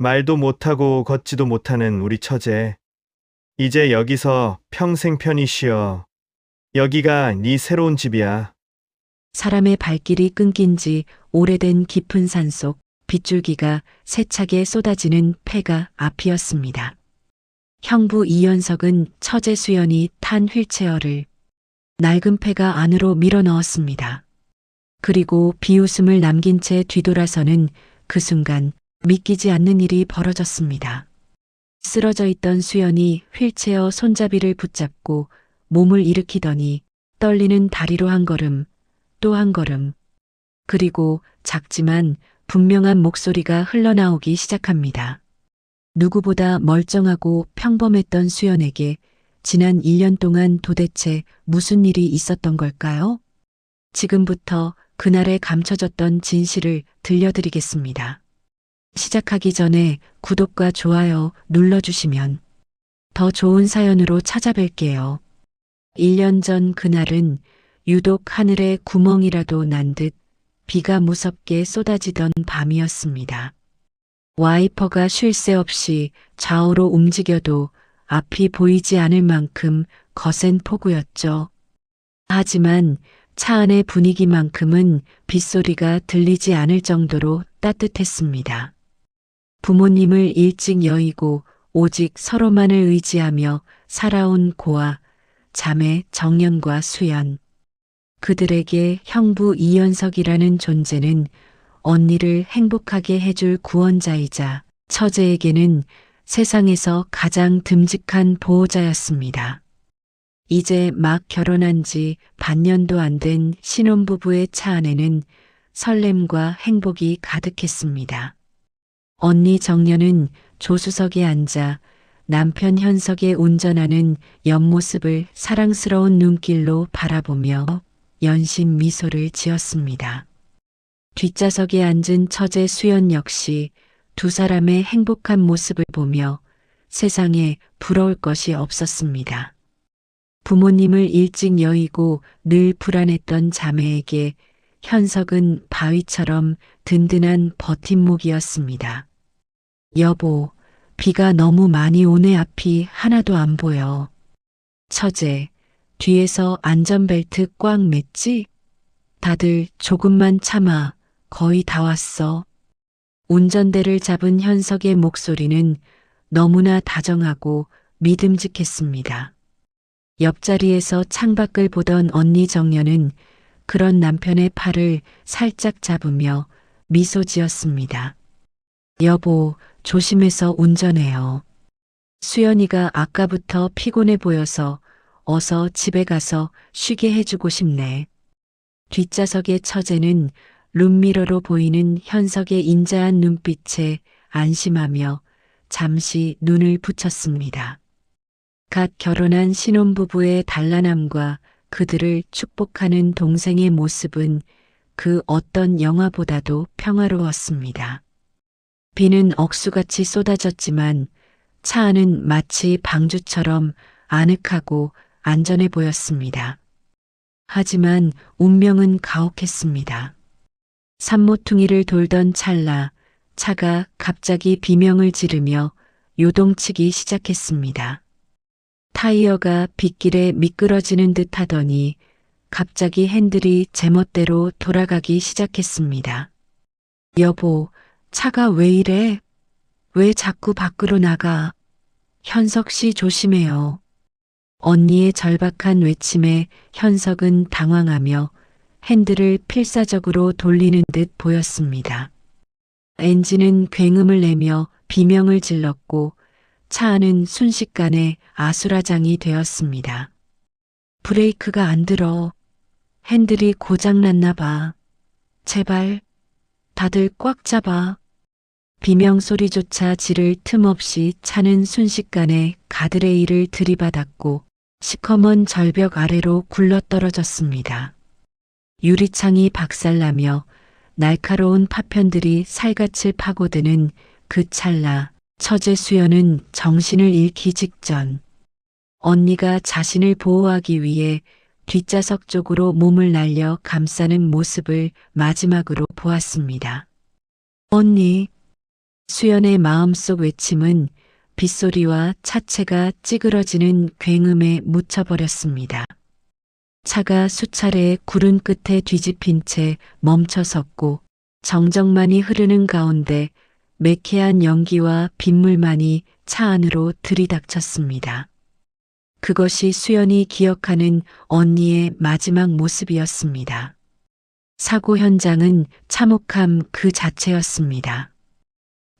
말도 못하고 걷지도 못하는 우리 처제. 이제 여기서 평생 편히 쉬어. 여기가 네 새로운 집이야. 사람의 발길이 끊긴 지 오래된 깊은 산속 빗줄기가 세차게 쏟아지는 폐가 앞이었습니다. 형부 이현석은 처제 수연이 탄 휠체어를 낡은 폐가 안으로 밀어 넣었습니다. 그리고 비웃음을 남긴 채 뒤돌아서는 그 순간 믿기지 않는 일이 벌어졌습니다. 쓰러져 있던 수연이 휠체어 손잡이를 붙잡고 몸을 일으키더니 떨리는 다리로 한 걸음, 또 한 걸음, 그리고 작지만 분명한 목소리가 흘러나오기 시작합니다. 누구보다 멀쩡하고 평범했던 수연에게 지난 1년 동안 도대체 무슨 일이 있었던 걸까요? 지금부터 그날에 감춰졌던 진실을 들려드리겠습니다. 시작하기 전에 구독과 좋아요 눌러주시면 더 좋은 사연으로 찾아뵐게요. 1년 전 그날은 유독 하늘에 구멍이라도 난 듯 비가 무섭게 쏟아지던 밤이었습니다. 와이퍼가 쉴 새 없이 좌우로 움직여도 앞이 보이지 않을 만큼 거센 폭우였죠. 하지만 차 안의 분위기만큼은 빗소리가 들리지 않을 정도로 따뜻했습니다. 부모님을 일찍 여의고 오직 서로만을 의지하며 살아온 고아, 자매 정연과 수연. 그들에게 형부 이현석이라는 존재는 언니를 행복하게 해줄 구원자이자 처제에게는 세상에서 가장 듬직한 보호자였습니다. 이제 막 결혼한 지 반년도 안 된 신혼부부의 차 안에는 설렘과 행복이 가득했습니다. 언니 정연은 조수석에 앉아 남편 현석의 운전하는 옆모습을 사랑스러운 눈길로 바라보며 연신 미소를 지었습니다. 뒷좌석에 앉은 처제 수연 역시 두 사람의 행복한 모습을 보며 세상에 부러울 것이 없었습니다. 부모님을 일찍 여의고 늘 불안했던 자매에게 현석은 바위처럼 든든한 버팀목이었습니다. 여보, 비가 너무 많이 오네. 앞이 하나도 안 보여. 처제, 뒤에서 안전벨트 꽉 맸지? 다들 조금만 참아. 거의 다 왔어. 운전대를 잡은 현석의 목소리는 너무나 다정하고 믿음직했습니다. 옆자리에서 창밖을 보던 언니 정연은 그런 남편의 팔을 살짝 잡으며 미소 지었습니다. 여보, 조심해서 운전해요. 수연이가 아까부터 피곤해 보여서 어서 집에 가서 쉬게 해주고 싶네. 뒷좌석의 처제는 룸미러로 보이는 현석의 인자한 눈빛에 안심하며 잠시 눈을 붙였습니다. 갓 결혼한 신혼부부의 단란함과 그들을 축복하는 동생의 모습은 그 어떤 영화보다도 평화로웠습니다. 비는 억수같이 쏟아졌지만 차 안은 마치 방주처럼 아늑하고 안전해 보였습니다. 하지만 운명은 가혹했습니다. 산모퉁이를 돌던 찰나 차가 갑자기 비명을 지르며 요동치기 시작했습니다. 타이어가 빗길에 미끄러지는 듯 하더니 갑자기 핸들이 제멋대로 돌아가기 시작했습니다. 여보, 차가 왜 이래? 왜 자꾸 밖으로 나가? 현석 씨 조심해요. 언니의 절박한 외침에 현석은 당황하며 핸들을 필사적으로 돌리는 듯 보였습니다. 엔진은 굉음을 내며 비명을 질렀고 차 안은 순식간에 아수라장이 되었습니다. 브레이크가 안 들어. 핸들이 고장났나 봐. 제발, 다들 꽉 잡아. 비명 소리조차 지를 틈 없이 차는 순식간에 가드레일을 들이받았고 시커먼 절벽 아래로 굴러떨어졌습니다. 유리창이 박살나며 날카로운 파편들이 살갗을 파고드는 그 찰나 처제 수연은 정신을 잃기 직전 언니가 자신을 보호하기 위해 뒷좌석 쪽으로 몸을 날려 감싸는 모습을 마지막으로 보았습니다. 언니, 수연의 마음속 외침은 빗소리와 차체가 찌그러지는 굉음에 묻혀버렸습니다. 차가 수차례 구른 끝에 뒤집힌 채 멈춰 섰고 정적만이 흐르는 가운데 매캐한 연기와 빗물만이 차 안으로 들이닥쳤습니다. 그것이 수연이 기억하는 언니의 마지막 모습이었습니다. 사고 현장은 참혹함 그 자체였습니다.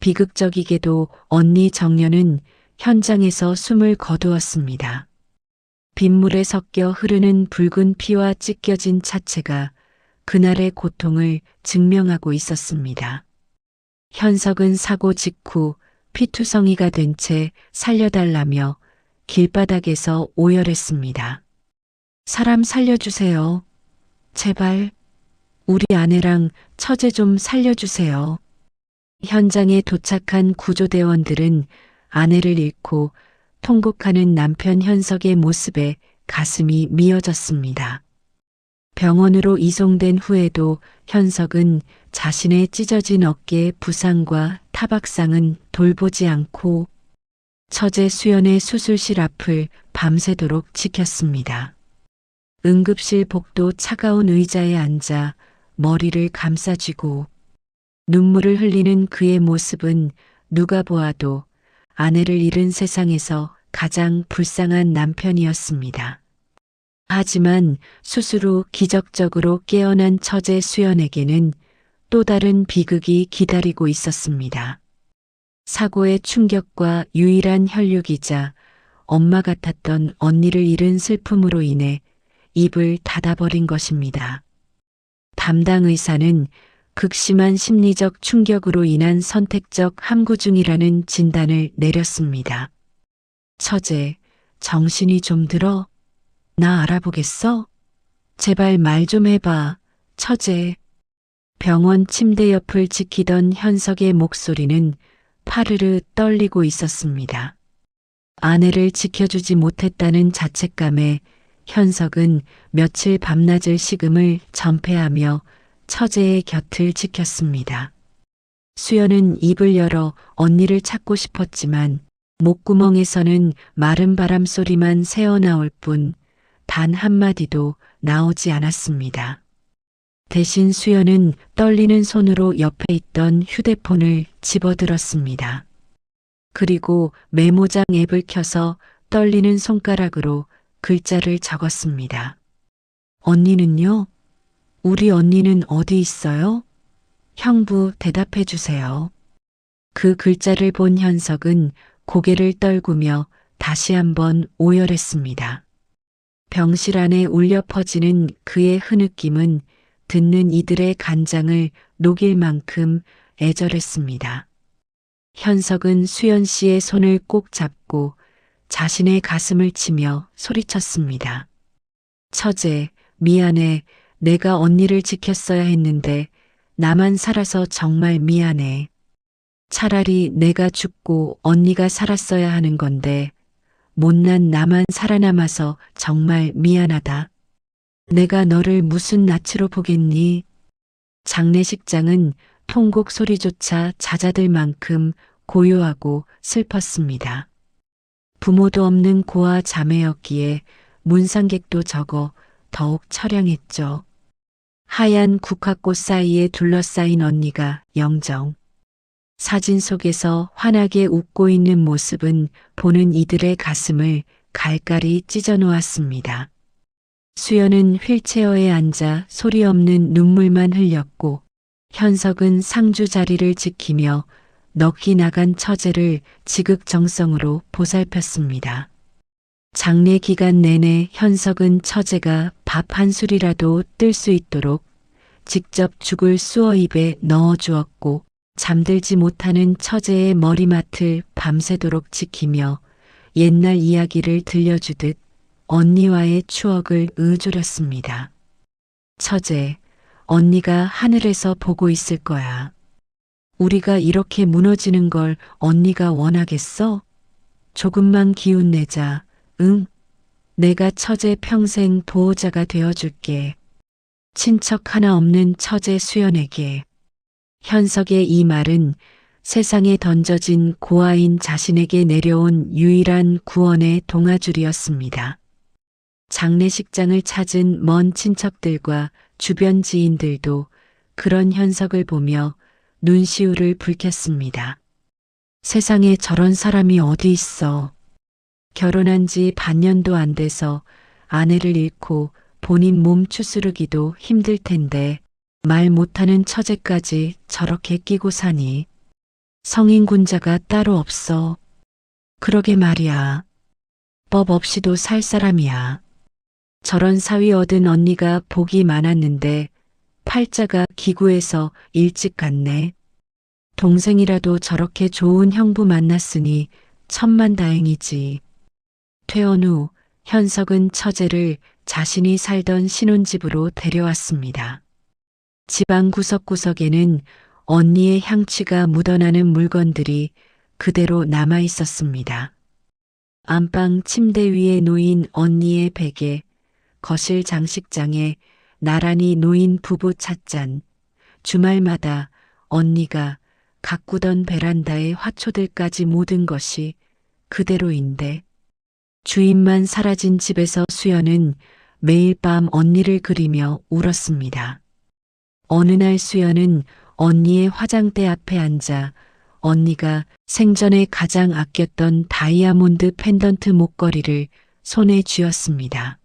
비극적이게도 언니 정연은 현장에서 숨을 거두었습니다. 빗물에 섞여 흐르는 붉은 피와 찢겨진 차체가 그날의 고통을 증명하고 있었습니다. 현석은 사고 직후 피투성이가 된 채 살려달라며 길바닥에서 오열했습니다. 사람 살려주세요. 제발 우리 아내랑 처제 좀 살려주세요. 현장에 도착한 구조대원들은 아내를 잃고 통곡하는 남편 현석의 모습에 가슴이 미어졌습니다. 병원으로 이송된 후에도 현석은 자신의 찢어진 어깨의 부상과 타박상은 돌보지 않고 처제 수연의 수술실 앞을 밤새도록 지켰습니다. 응급실 복도 차가운 의자에 앉아 머리를 감싸쥐고 눈물을 흘리는 그의 모습은 누가 보아도 아내를 잃은 세상에서 가장 불쌍한 남편이었습니다. 하지만 수술 후 기적적으로 깨어난 처제 수연에게는 또 다른 비극이 기다리고 있었습니다. 사고의 충격과 유일한 혈육이자 엄마 같았던 언니를 잃은 슬픔으로 인해 입을 닫아버린 것입니다. 담당 의사는 극심한 심리적 충격으로 인한 선택적 함구 중이라는 진단을 내렸습니다. 처제, 정신이 좀 들어? 나 알아보겠어? 제발 말 좀 해봐, 처제. 병원 침대 옆을 지키던 현석의 목소리는 파르르 떨리고 있었습니다. 아내를 지켜주지 못했다는 자책감에 현석은 며칠 밤낮을 식음을 전폐하며 처제의 곁을 지켰습니다. 수연은 입을 열어 언니를 찾고 싶었지만 목구멍에서는 마른 바람 소리만 새어나올 뿐 단 한마디도 나오지 않았습니다. 대신 수연은 떨리는 손으로 옆에 있던 휴대폰을 집어들었습니다. 그리고 메모장 앱을 켜서 떨리는 손가락으로 글자를 적었습니다. 언니는요? 우리 언니는 어디 있어요? 형부 대답해 주세요. 그 글자를 본 현석은 고개를 떨구며 다시 한번 오열했습니다. 병실 안에 울려 퍼지는 그의 흐느낌은 듣는 이들의 간장을 녹일 만큼 애절했습니다. 현석은 수연 씨의 손을 꼭 잡고 자신의 가슴을 치며 소리쳤습니다. 처제, 미안해. 내가 언니를 지켰어야 했는데 나만 살아서 정말 미안해. 차라리 내가 죽고 언니가 살았어야 하는 건데 못난 나만 살아남아서 정말 미안하다. 내가 너를 무슨 낯으로 보겠니? 장례식장은 통곡 소리조차 잦아들 만큼 고요하고 슬펐습니다. 부모도 없는 고아 자매였기에 문상객도 적어 더욱 처량했죠. 하얀 국화꽃 사이에 둘러싸인 언니가 영정. 사진 속에서 환하게 웃고 있는 모습은 보는 이들의 가슴을 갈갈이 찢어 놓았습니다. 수연은 휠체어에 앉아 소리 없는 눈물만 흘렸고 현석은 상주 자리를 지키며 넋이 나간 처제를 지극정성으로 보살폈습니다. 장례 기간 내내 현석은 처제가 밥 한 술이라도 뜰 수 있도록 직접 죽을 쑤어 입에 넣어 주었고 잠들지 못하는 처제의 머리맡을 밤새도록 지키며 옛날 이야기를 들려주듯 언니와의 추억을 의존했습니다. 처제, 언니가 하늘에서 보고 있을 거야. 우리가 이렇게 무너지는 걸 언니가 원하겠어? 조금만 기운 내자. 응? 내가 처제 평생 보호자가 되어줄게. 친척 하나 없는 처제 수연에게. 현석의 이 말은 세상에 던져진 고아인 자신에게 내려온 유일한 구원의 동아줄이었습니다. 장례식장을 찾은 먼 친척들과 주변 지인들도 그런 현석을 보며 눈시울을 붉혔습니다. 세상에 저런 사람이 어디 있어. 결혼한 지 반년도 안 돼서 아내를 잃고 본인 몸 추스르기도 힘들 텐데 말 못하는 처제까지 저렇게 끼고 사니. 성인군자가 따로 없어. 그러게 말이야. 법 없이도 살 사람이야. 저런 사위 얻은 언니가 복이 많았는데 팔자가 기구해서 일찍 갔네. 동생이라도 저렇게 좋은 형부 만났으니 천만다행이지. 퇴원 후 현석은 처제를 자신이 살던 신혼집으로 데려왔습니다. 집안 구석구석에는 언니의 향취가 묻어나는 물건들이 그대로 남아 있었습니다. 안방 침대 위에 놓인 언니의 베개, 거실 장식장에 나란히 놓인 부부 찻잔, 주말마다 언니가 가꾸던 베란다의 화초들까지 모든 것이 그대로인데 주인만 사라진 집에서 수연은 매일 밤 언니를 그리며 울었습니다. 어느 날 수연은 언니의 화장대 앞에 앉아 언니가 생전에 가장 아꼈던 다이아몬드 펜던트 목걸이를 손에 쥐었습니다.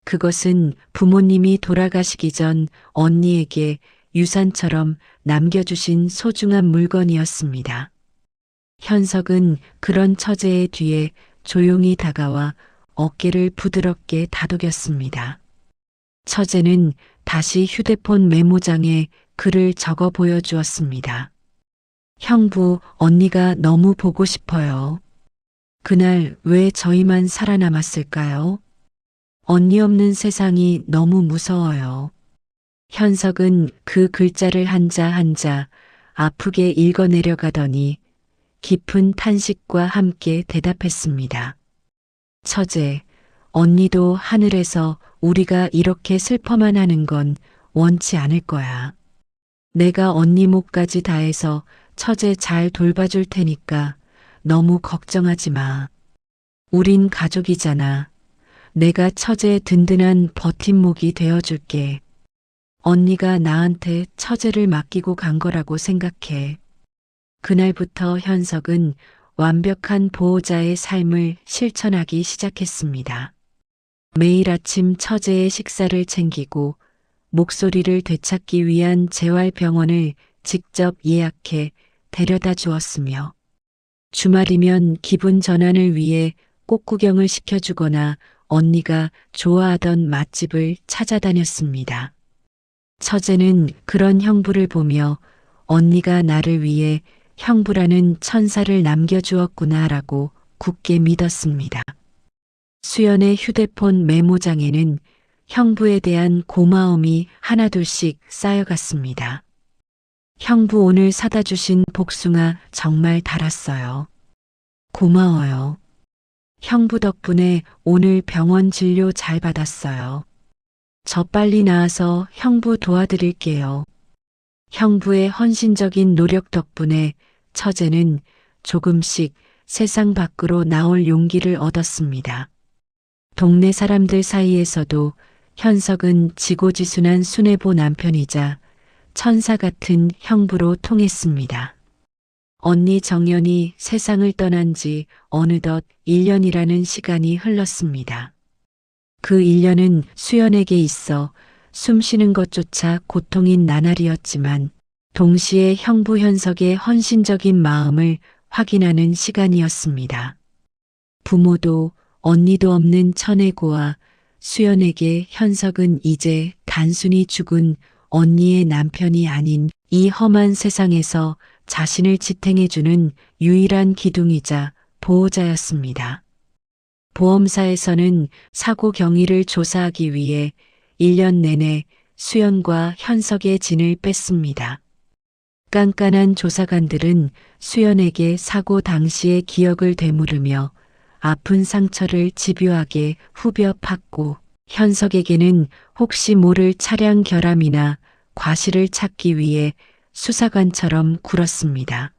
그것은 부모님이 돌아가시기 전 언니에게 유산처럼 남겨주신 소중한 물건이었습니다. 현석은 그런 처제의 뒤에 조용히 다가와 어깨를 부드럽게 다독였습니다. 처제는 다시 휴대폰 메모장에 글을 적어 보여주었습니다. 형부, 언니가 너무 보고 싶어요. 그날 왜 저희만 살아남았을까요? 언니 없는 세상이 너무 무서워요. 현석은 그 글자를 한자 한자 아프게 읽어내려가더니 깊은 탄식과 함께 대답했습니다. 처제, 언니도 하늘에서 우리가 이렇게 슬퍼만 하는 건 원치 않을 거야. 내가 언니 목까지 다해서 처제 잘 돌봐줄 테니까 너무 걱정하지 마. 우린 가족이잖아. 내가 처제의 든든한 버팀목이 되어줄게. 언니가 나한테 처제를 맡기고 간 거라고 생각해. 그날부터 현석은 완벽한 보호자의 삶을 실천하기 시작했습니다. 매일 아침 처제의 식사를 챙기고 목소리를 되찾기 위한 재활병원을 직접 예약해 데려다 주었으며 주말이면 기분 전환을 위해 꽃구경을 시켜주거나 언니가 좋아하던 맛집을 찾아다녔습니다. 처제는 그런 형부를 보며 언니가 나를 위해 형부라는 천사를 남겨주었구나라고 굳게 믿었습니다. 수연의 휴대폰 메모장에는 형부에 대한 고마움이 하나둘씩 쌓여갔습니다. 형부 오늘 사다 주신 복숭아 정말 달았어요. 고마워요. 형부 덕분에 오늘 병원 진료 잘 받았어요. 저 빨리 나아서 형부 도와드릴게요. 형부의 헌신적인 노력 덕분에 처제는 조금씩 세상 밖으로 나올 용기를 얻었습니다. 동네 사람들 사이에서도 현석은 지고지순한 수뇌보 남편이자 천사 같은 형부로 통했습니다. 언니 정연이 세상을 떠난 지 어느덧 1년이라는 시간이 흘렀습니다. 그 1년은 수연에게 있어 숨쉬는 것조차 고통인 나날이었지만 동시에 형부 현석의 헌신적인 마음을 확인하는 시간이었습니다. 부모도 언니도 없는 처내고와 수연에게 현석은 이제 단순히 죽은 언니의 남편이 아닌 이 험한 세상에서 자신을 지탱해주는 유일한 기둥이자 보호자였습니다. 보험사에서는 사고 경위를 조사하기 위해 1년 내내 수연과 현석의 진을 뺐습니다. 깐깐한 조사관들은 수연에게 사고 당시의 기억을 되물으며 아픈 상처를 집요하게 후벼 팠고 현석에게는 혹시 모를 차량 결함이나 과실을 찾기 위해 수사관처럼 굴었습니다.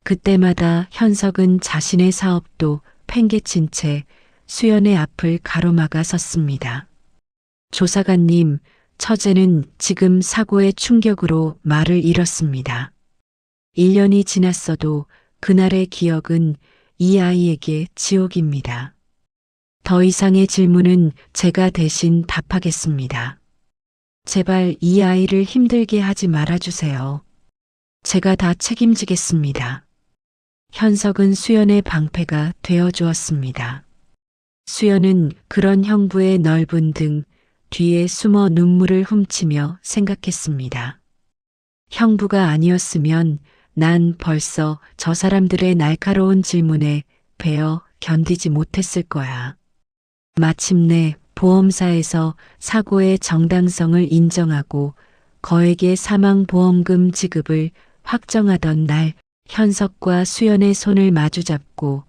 그때마다 현석은 자신의 사업도 팽개친 채 수연의 앞을 가로막아 섰습니다. 조사관님, 처제는 지금 사고의 충격으로 말을 잃었습니다. 1년이 지났어도 그날의 기억은 이 아이에게 지옥입니다. 더 이상의 질문은 제가 대신 답하겠습니다. 제발 이 아이를 힘들게 하지 말아주세요. 제가 다 책임지겠습니다. 현석은 수연의 방패가 되어주었습니다. 수연은 그런 형부의 넓은 등 뒤에 숨어 눈물을 훔치며 생각했습니다. 형부가 아니었으면 난 벌써 저 사람들의 날카로운 질문에 베어 견디지 못했을 거야. 마침내 보험사에서 사고의 정당성을 인정하고 거액의 사망보험금 지급을 확정하던 날 현석과 수연의 손을 마주잡고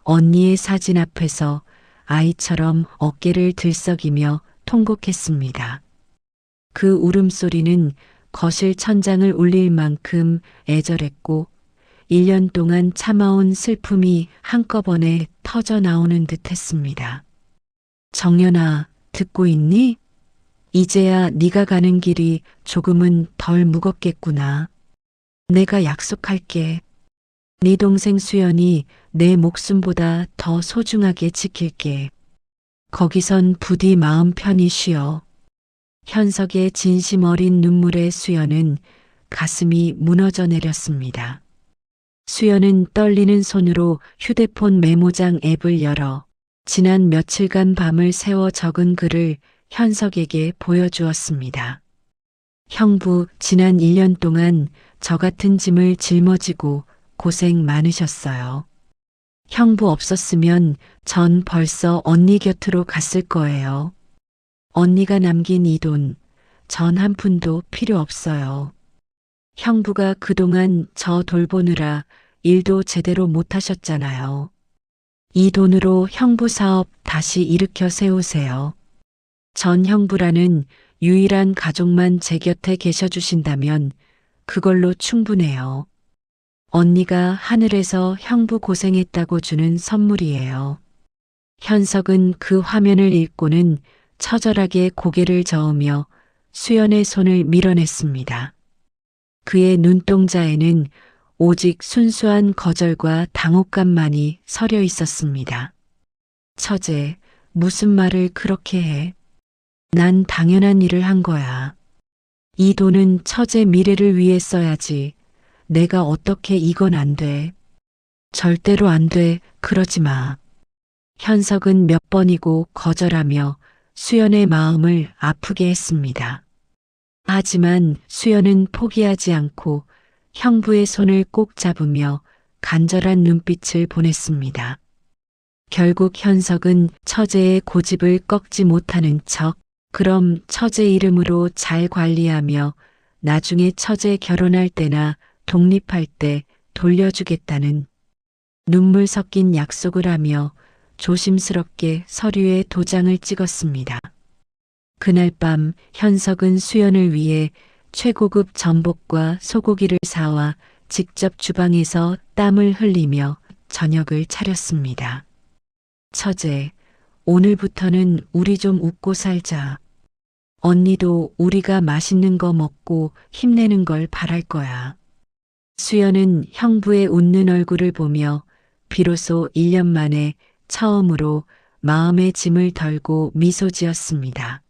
언니의 사진 앞에서 아이처럼 어깨를 들썩이며 통곡했습니다. 그 울음소리는 거실 천장을 울릴 만큼 애절했고 1년 동안 참아온 슬픔이 한꺼번에 터져 나오는 듯 했습니다. 정연아, 듣고 있니? 이제야 네가 가는 길이 조금은 덜 무겁겠구나. 내가 약속할게. 네 동생 수연이 내 목숨보다 더 소중하게 지킬게. 거기선 부디 마음 편히 쉬어. 현석의 진심 어린 눈물에 수연은 가슴이 무너져 내렸습니다. 수연은 떨리는 손으로 휴대폰 메모장 앱을 열어 지난 며칠간 밤을 새워 적은 글을 현석에게 보여주었습니다. 형부, 지난 1년 동안 저 같은 짐을 짊어지고 고생 많으셨어요. 형부 없었으면 전 벌써 언니 곁으로 갔을 거예요. 언니가 남긴 이 돈, 전 한 푼도 필요 없어요. 형부가 그동안 저 돌보느라 일도 제대로 못 하셨잖아요. 이 돈으로 형부 사업 다시 일으켜 세우세요. 전 형부라는 유일한 가족만 제 곁에 계셔 주신다면 그걸로 충분해요. 언니가 하늘에서 형부 고생했다고 주는 선물이에요. 현석은 그 화면을 읽고는 처절하게 고개를 저으며 수연의 손을 밀어냈습니다. 그의 눈동자에는 오직 순수한 거절과 당혹감만이 서려 있었습니다. 처제, 무슨 말을 그렇게 해? 난 당연한 일을 한 거야. 이 돈은 처제 미래를 위해 써야지. 내가 어떻게 이건 안 돼. 절대로 안 돼. 그러지 마. 현석은 몇 번이고 거절하며 수연의 마음을 아프게 했습니다. 하지만 수연은 포기하지 않고 형부의 손을 꼭 잡으며 간절한 눈빛을 보냈습니다. 결국 현석은 처제의 고집을 꺾지 못하는 척, 그럼 처제 이름으로 잘 관리하며 나중에 처제 결혼할 때나 독립할 때 돌려주겠다는 눈물 섞인 약속을 하며 조심스럽게 서류에 도장을 찍었습니다. 그날 밤 현석은 수연을 위해 최고급 전복과 소고기를 사와 직접 주방에서 땀을 흘리며 저녁을 차렸습니다. 처제, 오늘부터는 우리 좀 웃고 살자. 언니도 우리가 맛있는 거 먹고 힘내는 걸 바랄 거야. 수연은 형부의 웃는 얼굴을 보며 비로소 1년 만에 처음으로 마음의 짐을 덜고 미소 지었습니다.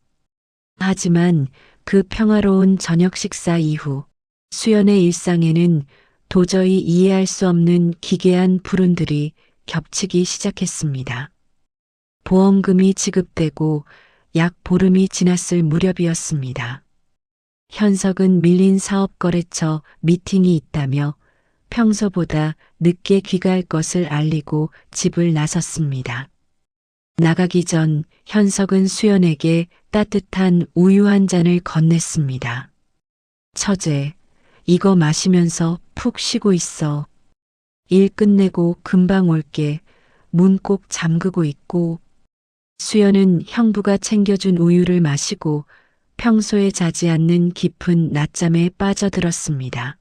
하지만 그 평화로운 저녁 식사 이후 수연의 일상에는 도저히 이해할 수 없는 기괴한 불운들이 겹치기 시작했습니다. 보험금이 지급되고 약 보름이 지났을 무렵이었습니다. 현석은 밀린 사업거래처 미팅이 있다며 평소보다 늦게 귀가할 것을 알리고 집을 나섰습니다. 나가기 전 현석은 수연에게 따뜻한 우유 한 잔을 건넸습니다. 처제, 이거 마시면서 푹 쉬고 있어. 일 끝내고 금방 올게. 문 꼭 잠그고 있고. 수연은 형부가 챙겨준 우유를 마시고 평소에 자지 않는 깊은 낮잠에 빠져들었습니다.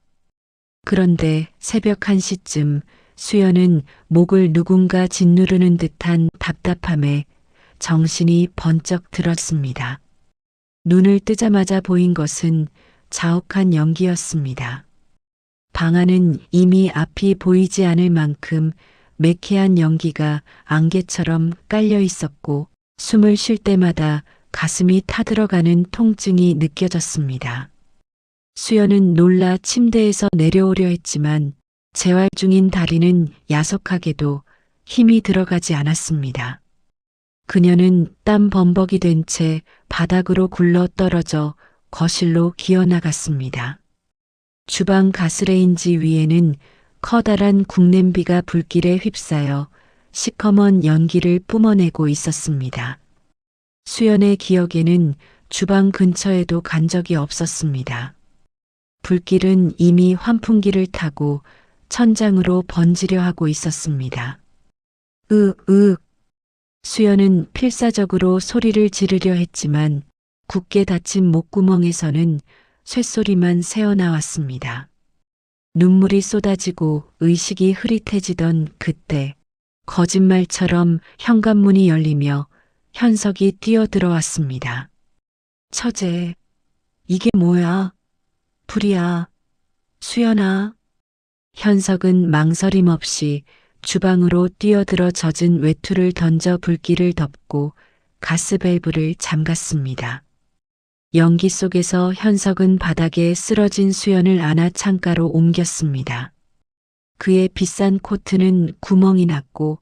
그런데 새벽 1시쯤 수연은 목을 누군가 짓누르는 듯한 답답함에 정신이 번쩍 들었습니다. 눈을 뜨자마자 보인 것은 자욱한 연기였습니다. 방 안은 이미 앞이 보이지 않을 만큼 매캐한 연기가 안개처럼 깔려 있었고 숨을 쉴 때마다 가슴이 타들어가는 통증이 느껴졌습니다. 수연은 놀라 침대에서 내려오려 했지만 재활 중인 다리는 야속하게도 힘이 들어가지 않았습니다. 그녀는 땀 범벅이 된 채 바닥으로 굴러 떨어져 거실로 기어나갔습니다. 주방 가스레인지 위에는 커다란 국냄비가 불길에 휩싸여 시커먼 연기를 뿜어내고 있었습니다. 수연의 기억에는 주방 근처에도 간 적이 없었습니다. 불길은 이미 환풍기를 타고 천장으로 번지려 하고 있었습니다. 수연은 필사적으로 소리를 지르려 했지만 굳게 닫힌 목구멍에서는 쇳소리만 새어나왔습니다. 눈물이 쏟아지고 의식이 흐릿해지던 그때 거짓말처럼 현관문이 열리며 현석이 뛰어들어왔습니다. 처제, 이게 뭐야? 불이야. 수연아. 현석은 망설임 없이 주방으로 뛰어들어 젖은 외투를 던져 불길을 덮고 가스밸브를 잠갔습니다. 연기 속에서 현석은 바닥에 쓰러진 수연을 안아 창가로 옮겼습니다. 그의 비싼 코트는 구멍이 났고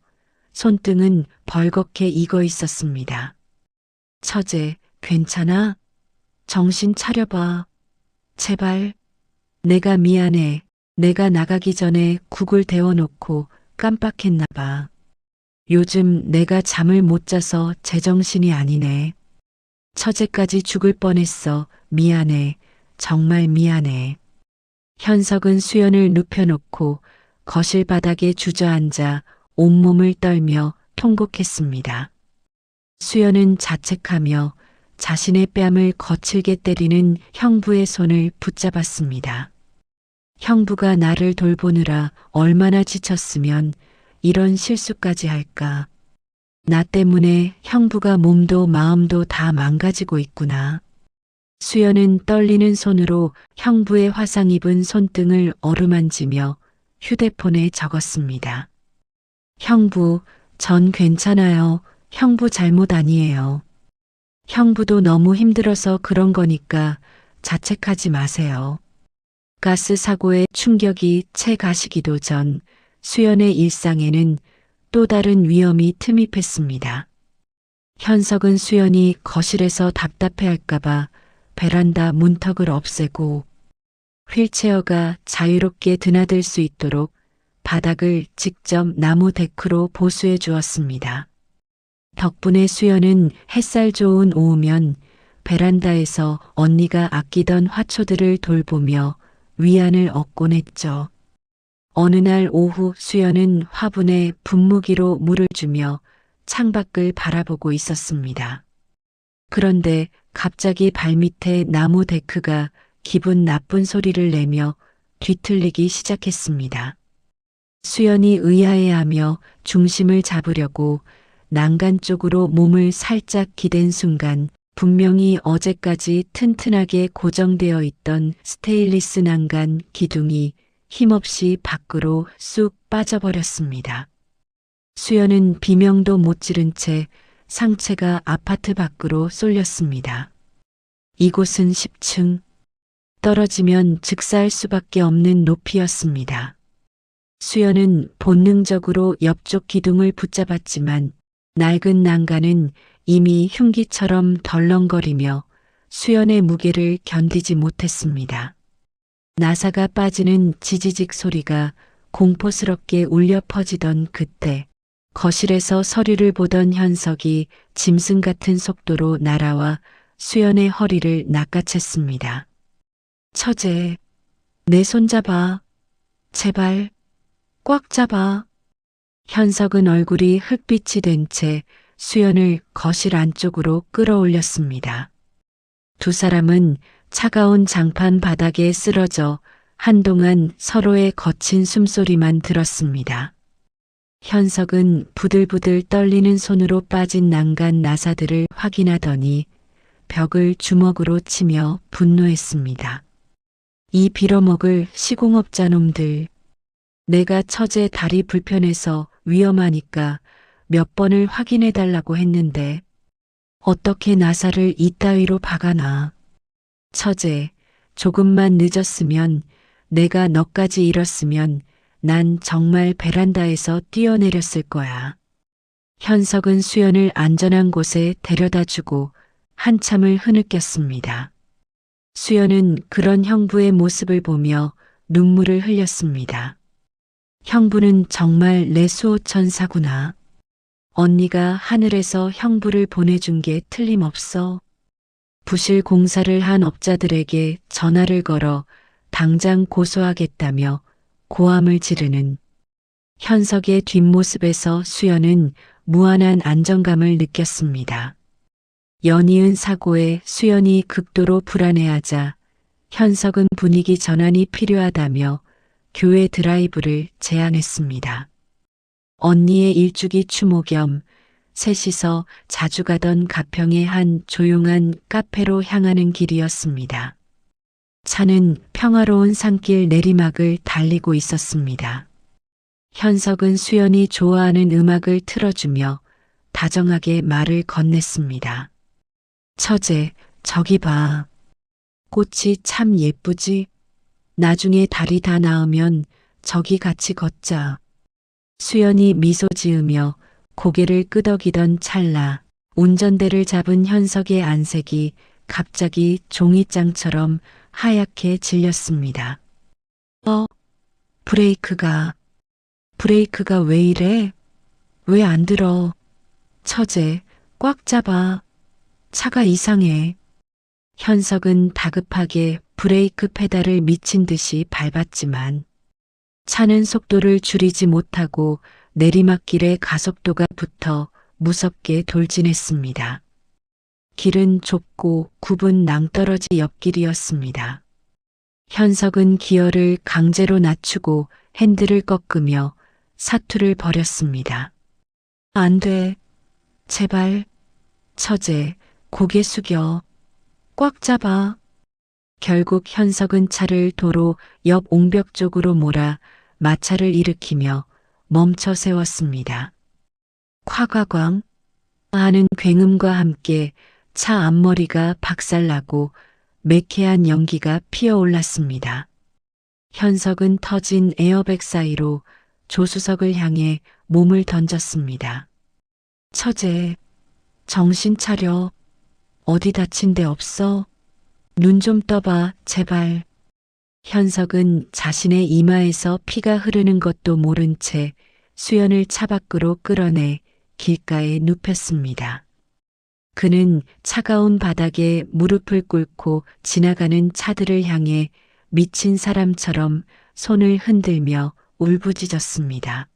손등은 벌겋게 익어 있었습니다. 처제, 괜찮아? 정신 차려봐. 제발. 내가 미안해. 내가 나가기 전에 국을 데워놓고 깜빡했나 봐. 요즘 내가 잠을 못 자서 제정신이 아니네. 처제까지 죽을 뻔했어. 미안해. 정말 미안해. 현석은 수연을 눕혀놓고 거실 바닥에 주저앉아 온몸을 떨며 통곡했습니다. 수연은 자책하며 자신의 뺨을 거칠게 때리는 형부의 손을 붙잡았습니다. 형부가 나를 돌보느라 얼마나 지쳤으면 이런 실수까지 할까. 나 때문에 형부가 몸도 마음도 다 망가지고 있구나. 수연은 떨리는 손으로 형부의 화상 입은 손등을 어루만지며 휴대폰에 적었습니다. 형부, 전 괜찮아요. 형부 잘못 아니에요. 형부도 너무 힘들어서 그런 거니까 자책하지 마세요. 가스 사고의 충격이 채 가시기도 전 수연의 일상에는 또 다른 위험이 틈입했습니다. 현석은 수연이 거실에서 답답해할까봐 베란다 문턱을 없애고 휠체어가 자유롭게 드나들 수 있도록 바닥을 직접 나무 데크로 보수해 주었습니다. 덕분에 수연은 햇살 좋은 오후면 베란다에서 언니가 아끼던 화초들을 돌보며 위안을 얻곤 했죠. 어느 날 오후 수연은 화분에 분무기로 물을 주며 창밖을 바라보고 있었습니다. 그런데 갑자기 발밑에 나무 데크가 기분 나쁜 소리를 내며 뒤틀리기 시작했습니다. 수연이 의아해하며 중심을 잡으려고 난간 쪽으로 몸을 살짝 기댄 순간 분명히 어제까지 튼튼하게 고정되어 있던 스테인리스 난간 기둥이 힘없이 밖으로 쑥 빠져버렸습니다. 수연은 비명도 못 지른 채 상체가 아파트 밖으로 쏠렸습니다. 이곳은 10층. 떨어지면 즉사할 수밖에 없는 높이였습니다. 수연은 본능적으로 옆쪽 기둥을 붙잡았지만 낡은 난간은 이미 흉기처럼 덜렁거리며 수연의 무게를 견디지 못했습니다. 나사가 빠지는 지지직 소리가 공포스럽게 울려 퍼지던 그때 거실에서 서류를 보던 현석이 짐승 같은 속도로 날아와 수연의 허리를 낚아챘습니다. 처제, 내 손 잡아. 제발, 꽉 잡아. 현석은 얼굴이 흑빛이 된 채 수연을 거실 안쪽으로 끌어올렸습니다. 두 사람은 차가운 장판 바닥에 쓰러져 한동안 서로의 거친 숨소리만 들었습니다. 현석은 부들부들 떨리는 손으로 빠진 난간 나사들을 확인하더니 벽을 주먹으로 치며 분노했습니다. 이 빌어먹을 시공업자 놈들. 내가 처제 다리 불편해서 위험하니까 몇 번을 확인해 달라고 했는데 어떻게 나사를 이따위로 박아놔. 처제, 조금만 늦었으면 내가 너까지 잃었으면 난 정말 베란다에서 뛰어내렸을 거야. 현석은 수연을 안전한 곳에 데려다주고 한참을 흐느꼈습니다. 수연은 그런 형부의 모습을 보며 눈물을 흘렸습니다. 형부는 정말 내 수호천사구나. 언니가 하늘에서 형부를 보내준 게 틀림없어. 부실 공사를 한 업자들에게 전화를 걸어 당장 고소하겠다며 고함을 지르는 현석의 뒷모습에서 수연은 무한한 안정감을 느꼈습니다. 연이은 사고에 수연이 극도로 불안해하자 현석은 분위기 전환이 필요하다며 교회 드라이브를 제안했습니다. 언니의 일주기 추모 겸 셋이서 자주 가던 가평의 한 조용한 카페로 향하는 길이었습니다. 차는 평화로운 산길 내리막을 달리고 있었습니다. 현석은 수연이 좋아하는 음악을 틀어주며 다정하게 말을 건넸습니다. 처제, 저기 봐. 꽃이 참 예쁘지? 나중에 다리 다 나으면 저기 같이 걷자. 수연이 미소 지으며 고개를 끄덕이던 찰나 운전대를 잡은 현석의 안색이 갑자기 종이장처럼 하얗게 질렸습니다. 브레이크가 왜 이래? 왜 안 들어? 처제, 꽉 잡아. 차가 이상해. 현석은 다급하게 브레이크 페달을 미친 듯이 밟았지만 차는 속도를 줄이지 못하고 내리막길에 가속도가 붙어 무섭게 돌진했습니다. 길은 좁고 굽은 낭떠러지 옆길이었습니다. 현석은 기어를 강제로 낮추고 핸들을 꺾으며 사투를 벌였습니다. 안 돼. 제발. 처제, 고개 숙여. 꽉 잡아. 결국 현석은 차를 도로 옆 옹벽 쪽으로 몰아 마찰을 일으키며 멈춰 세웠습니다. 콱과광 하는 굉음과 함께 차 앞머리가 박살나고 매캐한 연기가 피어올랐습니다. 현석은 터진 에어백 사이로 조수석을 향해 몸을 던졌습니다. 처제, 정신 차려. 어디 다친 데 없어? 눈 좀 떠봐, 제발. 현석은 자신의 이마에서 피가 흐르는 것도 모른 채 수연을 차 밖으로 끌어내 길가에 눕혔습니다. 그는 차가운 바닥에 무릎을 꿇고 지나가는 차들을 향해 미친 사람처럼 손을 흔들며 울부짖었습니다.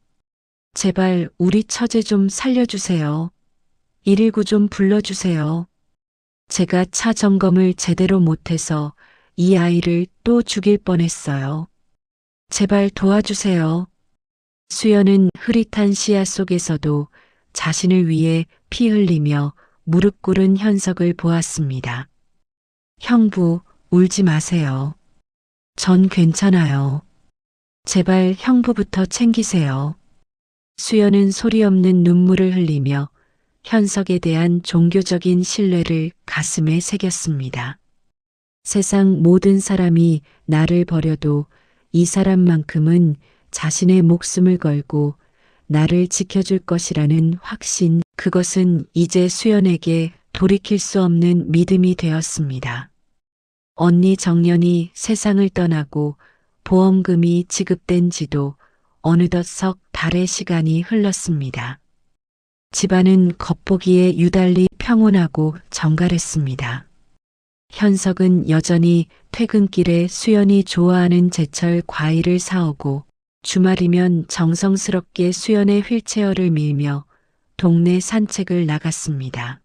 제발 우리 처제 좀 살려주세요. 119 좀 불러주세요. 제가 차 점검을 제대로 못해서 이 아이를 또 죽일 뻔했어요. 제발 도와주세요. 수연은 흐릿한 시야 속에서도 자신을 위해 피 흘리며 무릎 꿇은 현석을 보았습니다. 형부, 울지 마세요. 전 괜찮아요. 제발 형부부터 챙기세요. 수연은 소리 없는 눈물을 흘리며 현석에 대한 종교적인 신뢰를 가슴에 새겼습니다. 세상 모든 사람이 나를 버려도 이 사람만큼은 자신의 목숨을 걸고 나를 지켜줄 것이라는 확신, 그것은 이제 수연에게 돌이킬 수 없는 믿음이 되었습니다. 언니 정년이 세상을 떠나고 보험금이 지급된 지도 어느덧 석 달의 시간이 흘렀습니다. 집안은 겉보기에 유달리 평온하고 정갈했습니다. 현석은 여전히 퇴근길에 수연이 좋아하는 제철 과일을 사오고 주말이면 정성스럽게 수연의 휠체어를 밀며 동네 산책을 나갔습니다.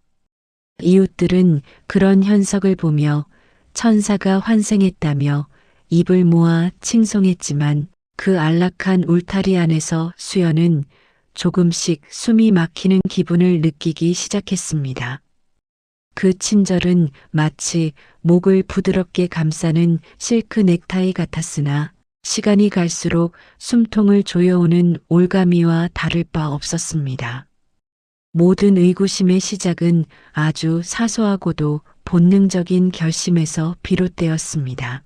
이웃들은 그런 현석을 보며 천사가 환생했다며 입을 모아 칭송했지만 그 안락한 울타리 안에서 수연은 조금씩 숨이 막히는 기분을 느끼기 시작했습니다. 그 친절은 마치 목을 부드럽게 감싸는 실크 넥타이 같았으나 시간이 갈수록 숨통을 조여오는 올가미와 다를 바 없었습니다. 모든 의구심의 시작은 아주 사소하고도 본능적인 결심에서 비롯되었습니다.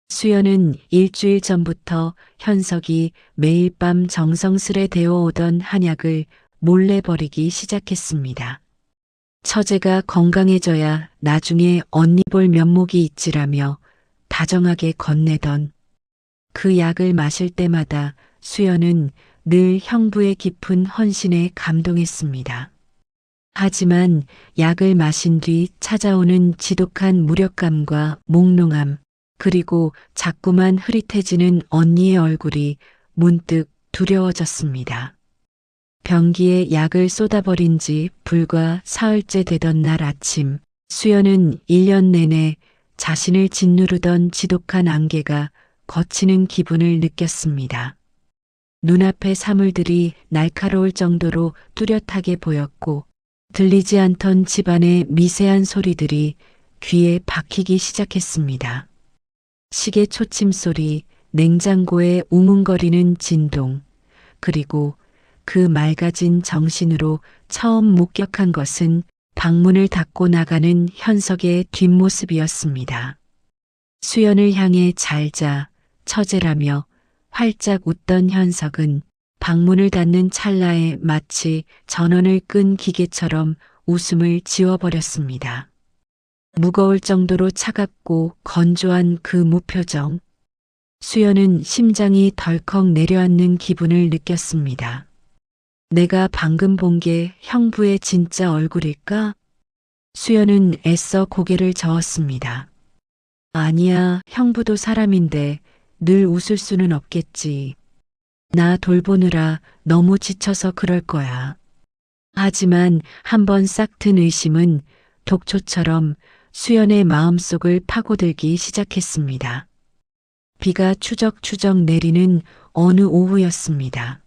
수연은 일주일 전부터 현석이 매일 밤 정성스레 데워오던 한약을 몰래 버리기 시작했습니다. 처제가 건강해져야 나중에 언니 볼 면목이 있지라며 다정하게 건네던 그 약을 마실 때마다 수연은 늘 형부의 깊은 헌신에 감동했습니다. 하지만 약을 마신 뒤 찾아오는 지독한 무력감과 몽롱함, 그리고 자꾸만 흐릿해지는 언니의 얼굴이 문득 두려워졌습니다. 변기에 약을 쏟아버린 지 불과 사흘째 되던 날 아침, 수연은 1년 내내 자신을 짓누르던 지독한 안개가 걷히는 기분을 느꼈습니다. 눈앞의 사물들이 날카로울 정도로 뚜렷하게 보였고 들리지 않던 집안의 미세한 소리들이 귀에 박히기 시작했습니다. 시계 초침 소리, 냉장고의 우문거리는 진동, 그리고 그 맑아진 정신으로 처음 목격한 것은 방문을 닫고 나가는 현석의 뒷모습이었습니다. 수연을 향해 잘 자, 처제라며 활짝 웃던 현석은 방문을 닫는 찰나에 마치 전원을 끈 기계처럼 웃음을 지워버렸습니다. 무거울 정도로 차갑고 건조한 그 무표정. 수연은 심장이 덜컥 내려앉는 기분을 느꼈습니다. 내가 방금 본 게 형부의 진짜 얼굴일까? 수연은 애써 고개를 저었습니다. 아니야, 형부도 사람인데 늘 웃을 수는 없겠지. 나 돌보느라 너무 지쳐서 그럴 거야. 하지만 한번 싹 튼 의심은 독초처럼 수연의 마음속을 파고들기 시작했습니다. 비가 추적추적 내리는 어느 오후였습니다.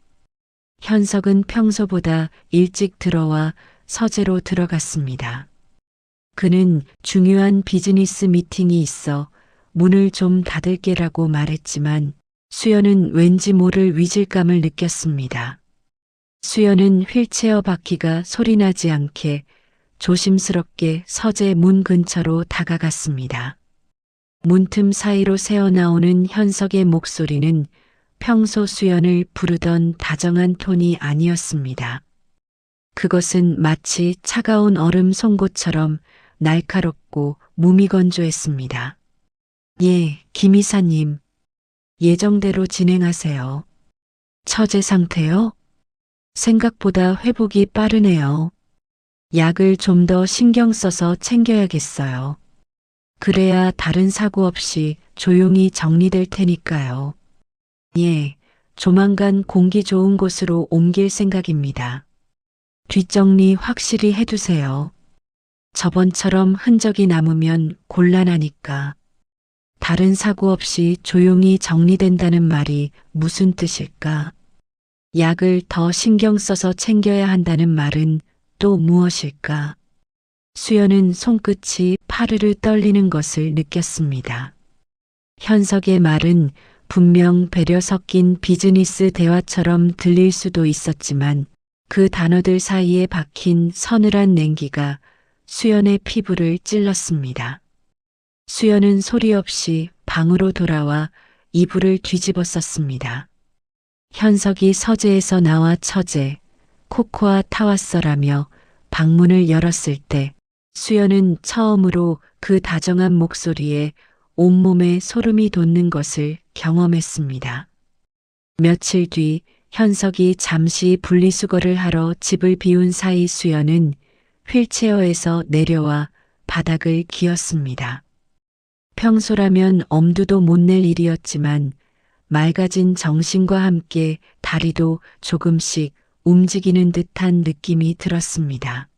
현석은 평소보다 일찍 들어와 서재로 들어갔습니다. 그는 중요한 비즈니스 미팅이 있어 문을 좀 닫을게라고 말했지만 수연은 왠지 모를 위질감을 느꼈습니다. 수연은 휠체어 바퀴가 소리나지 않게 조심스럽게 서재 문 근처로 다가갔습니다. 문틈 사이로 새어나오는 현석의 목소리는 평소 수연을 부르던 다정한 톤이 아니었습니다. 그것은 마치 차가운 얼음 송곳처럼 날카롭고 무미건조했습니다. 예, 김 이사님. 예정대로 진행하세요. 처제 상태요? 생각보다 회복이 빠르네요. 약을 좀 더 신경 써서 챙겨야겠어요. 그래야 다른 사고 없이 조용히 정리될 테니까요. 예, 조만간 공기 좋은 곳으로 옮길 생각입니다. 뒷정리 확실히 해두세요. 저번처럼 흔적이 남으면 곤란하니까. 다른 사고 없이 조용히 정리된다는 말이 무슨 뜻일까? 약을 더 신경 써서 챙겨야 한다는 말은 또 무엇일까? 수연은 손끝이 파르르 떨리는 것을 느꼈습니다. 현석의 말은 분명 배려 섞인 비즈니스 대화처럼 들릴 수도 있었지만 그 단어들 사이에 박힌 서늘한 냉기가 수연의 피부를 찔렀습니다. 수연은 소리 없이 방으로 돌아와 이불을 뒤집어 썼습니다. 현석이 서재에서 나와 처제, 코코아 타왔어라며 방문을 열었을 때 수연은 처음으로 그 다정한 목소리에 온몸에 소름이 돋는 것을 경험했습니다. 며칠 뒤 현석이 잠시 분리수거를 하러 집을 비운 사이 수연은 휠체어에서 내려와 바닥을 기었습니다. 평소라면 엄두도 못 낼 일이었지만 맑아진 정신과 함께 다리도 조금씩 움직이는 듯한 느낌이 들었습니다.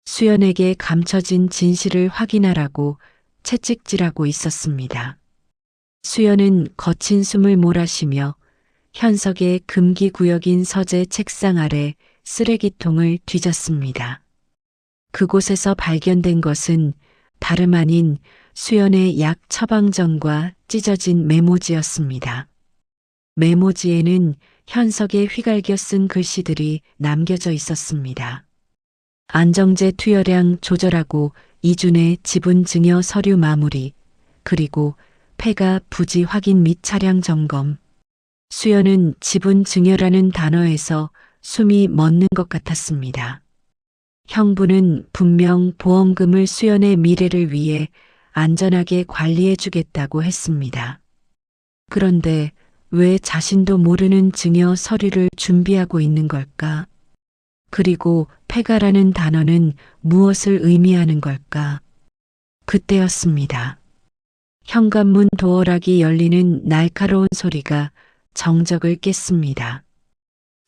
수연에게 감춰진 진실을 확인하라고 채찍질하고 있었습니다. 수연은 거친 숨을 몰아쉬며 현석의 금기구역인 서재 책상 아래 쓰레기통을 뒤졌습니다. 그곳에서 발견된 것은 다름 아닌 수연의 약 처방전과 찢어진 메모지였습니다. 메모지에는 현석의 휘갈겨 쓴 글씨들이 남겨져 있었습니다. 안정제 투여량 조절하고 이준의 지분 증여 서류 마무리, 그리고 폐가 부지 확인 및 차량 점검. 수연은 지분 증여라는 단어에서 숨이 멎는 것 같았습니다. 형부는 분명 보험금을 수연의 미래를 위해 안전하게 관리해 주겠다고 했습니다. 그런데 왜 자신도 모르는 증여 서류를 준비하고 있는 걸까? 그리고 폐가라는 단어는 무엇을 의미하는 걸까? 그때였습니다. 현관문 도어락이 열리는 날카로운 소리가 정적을 깼습니다.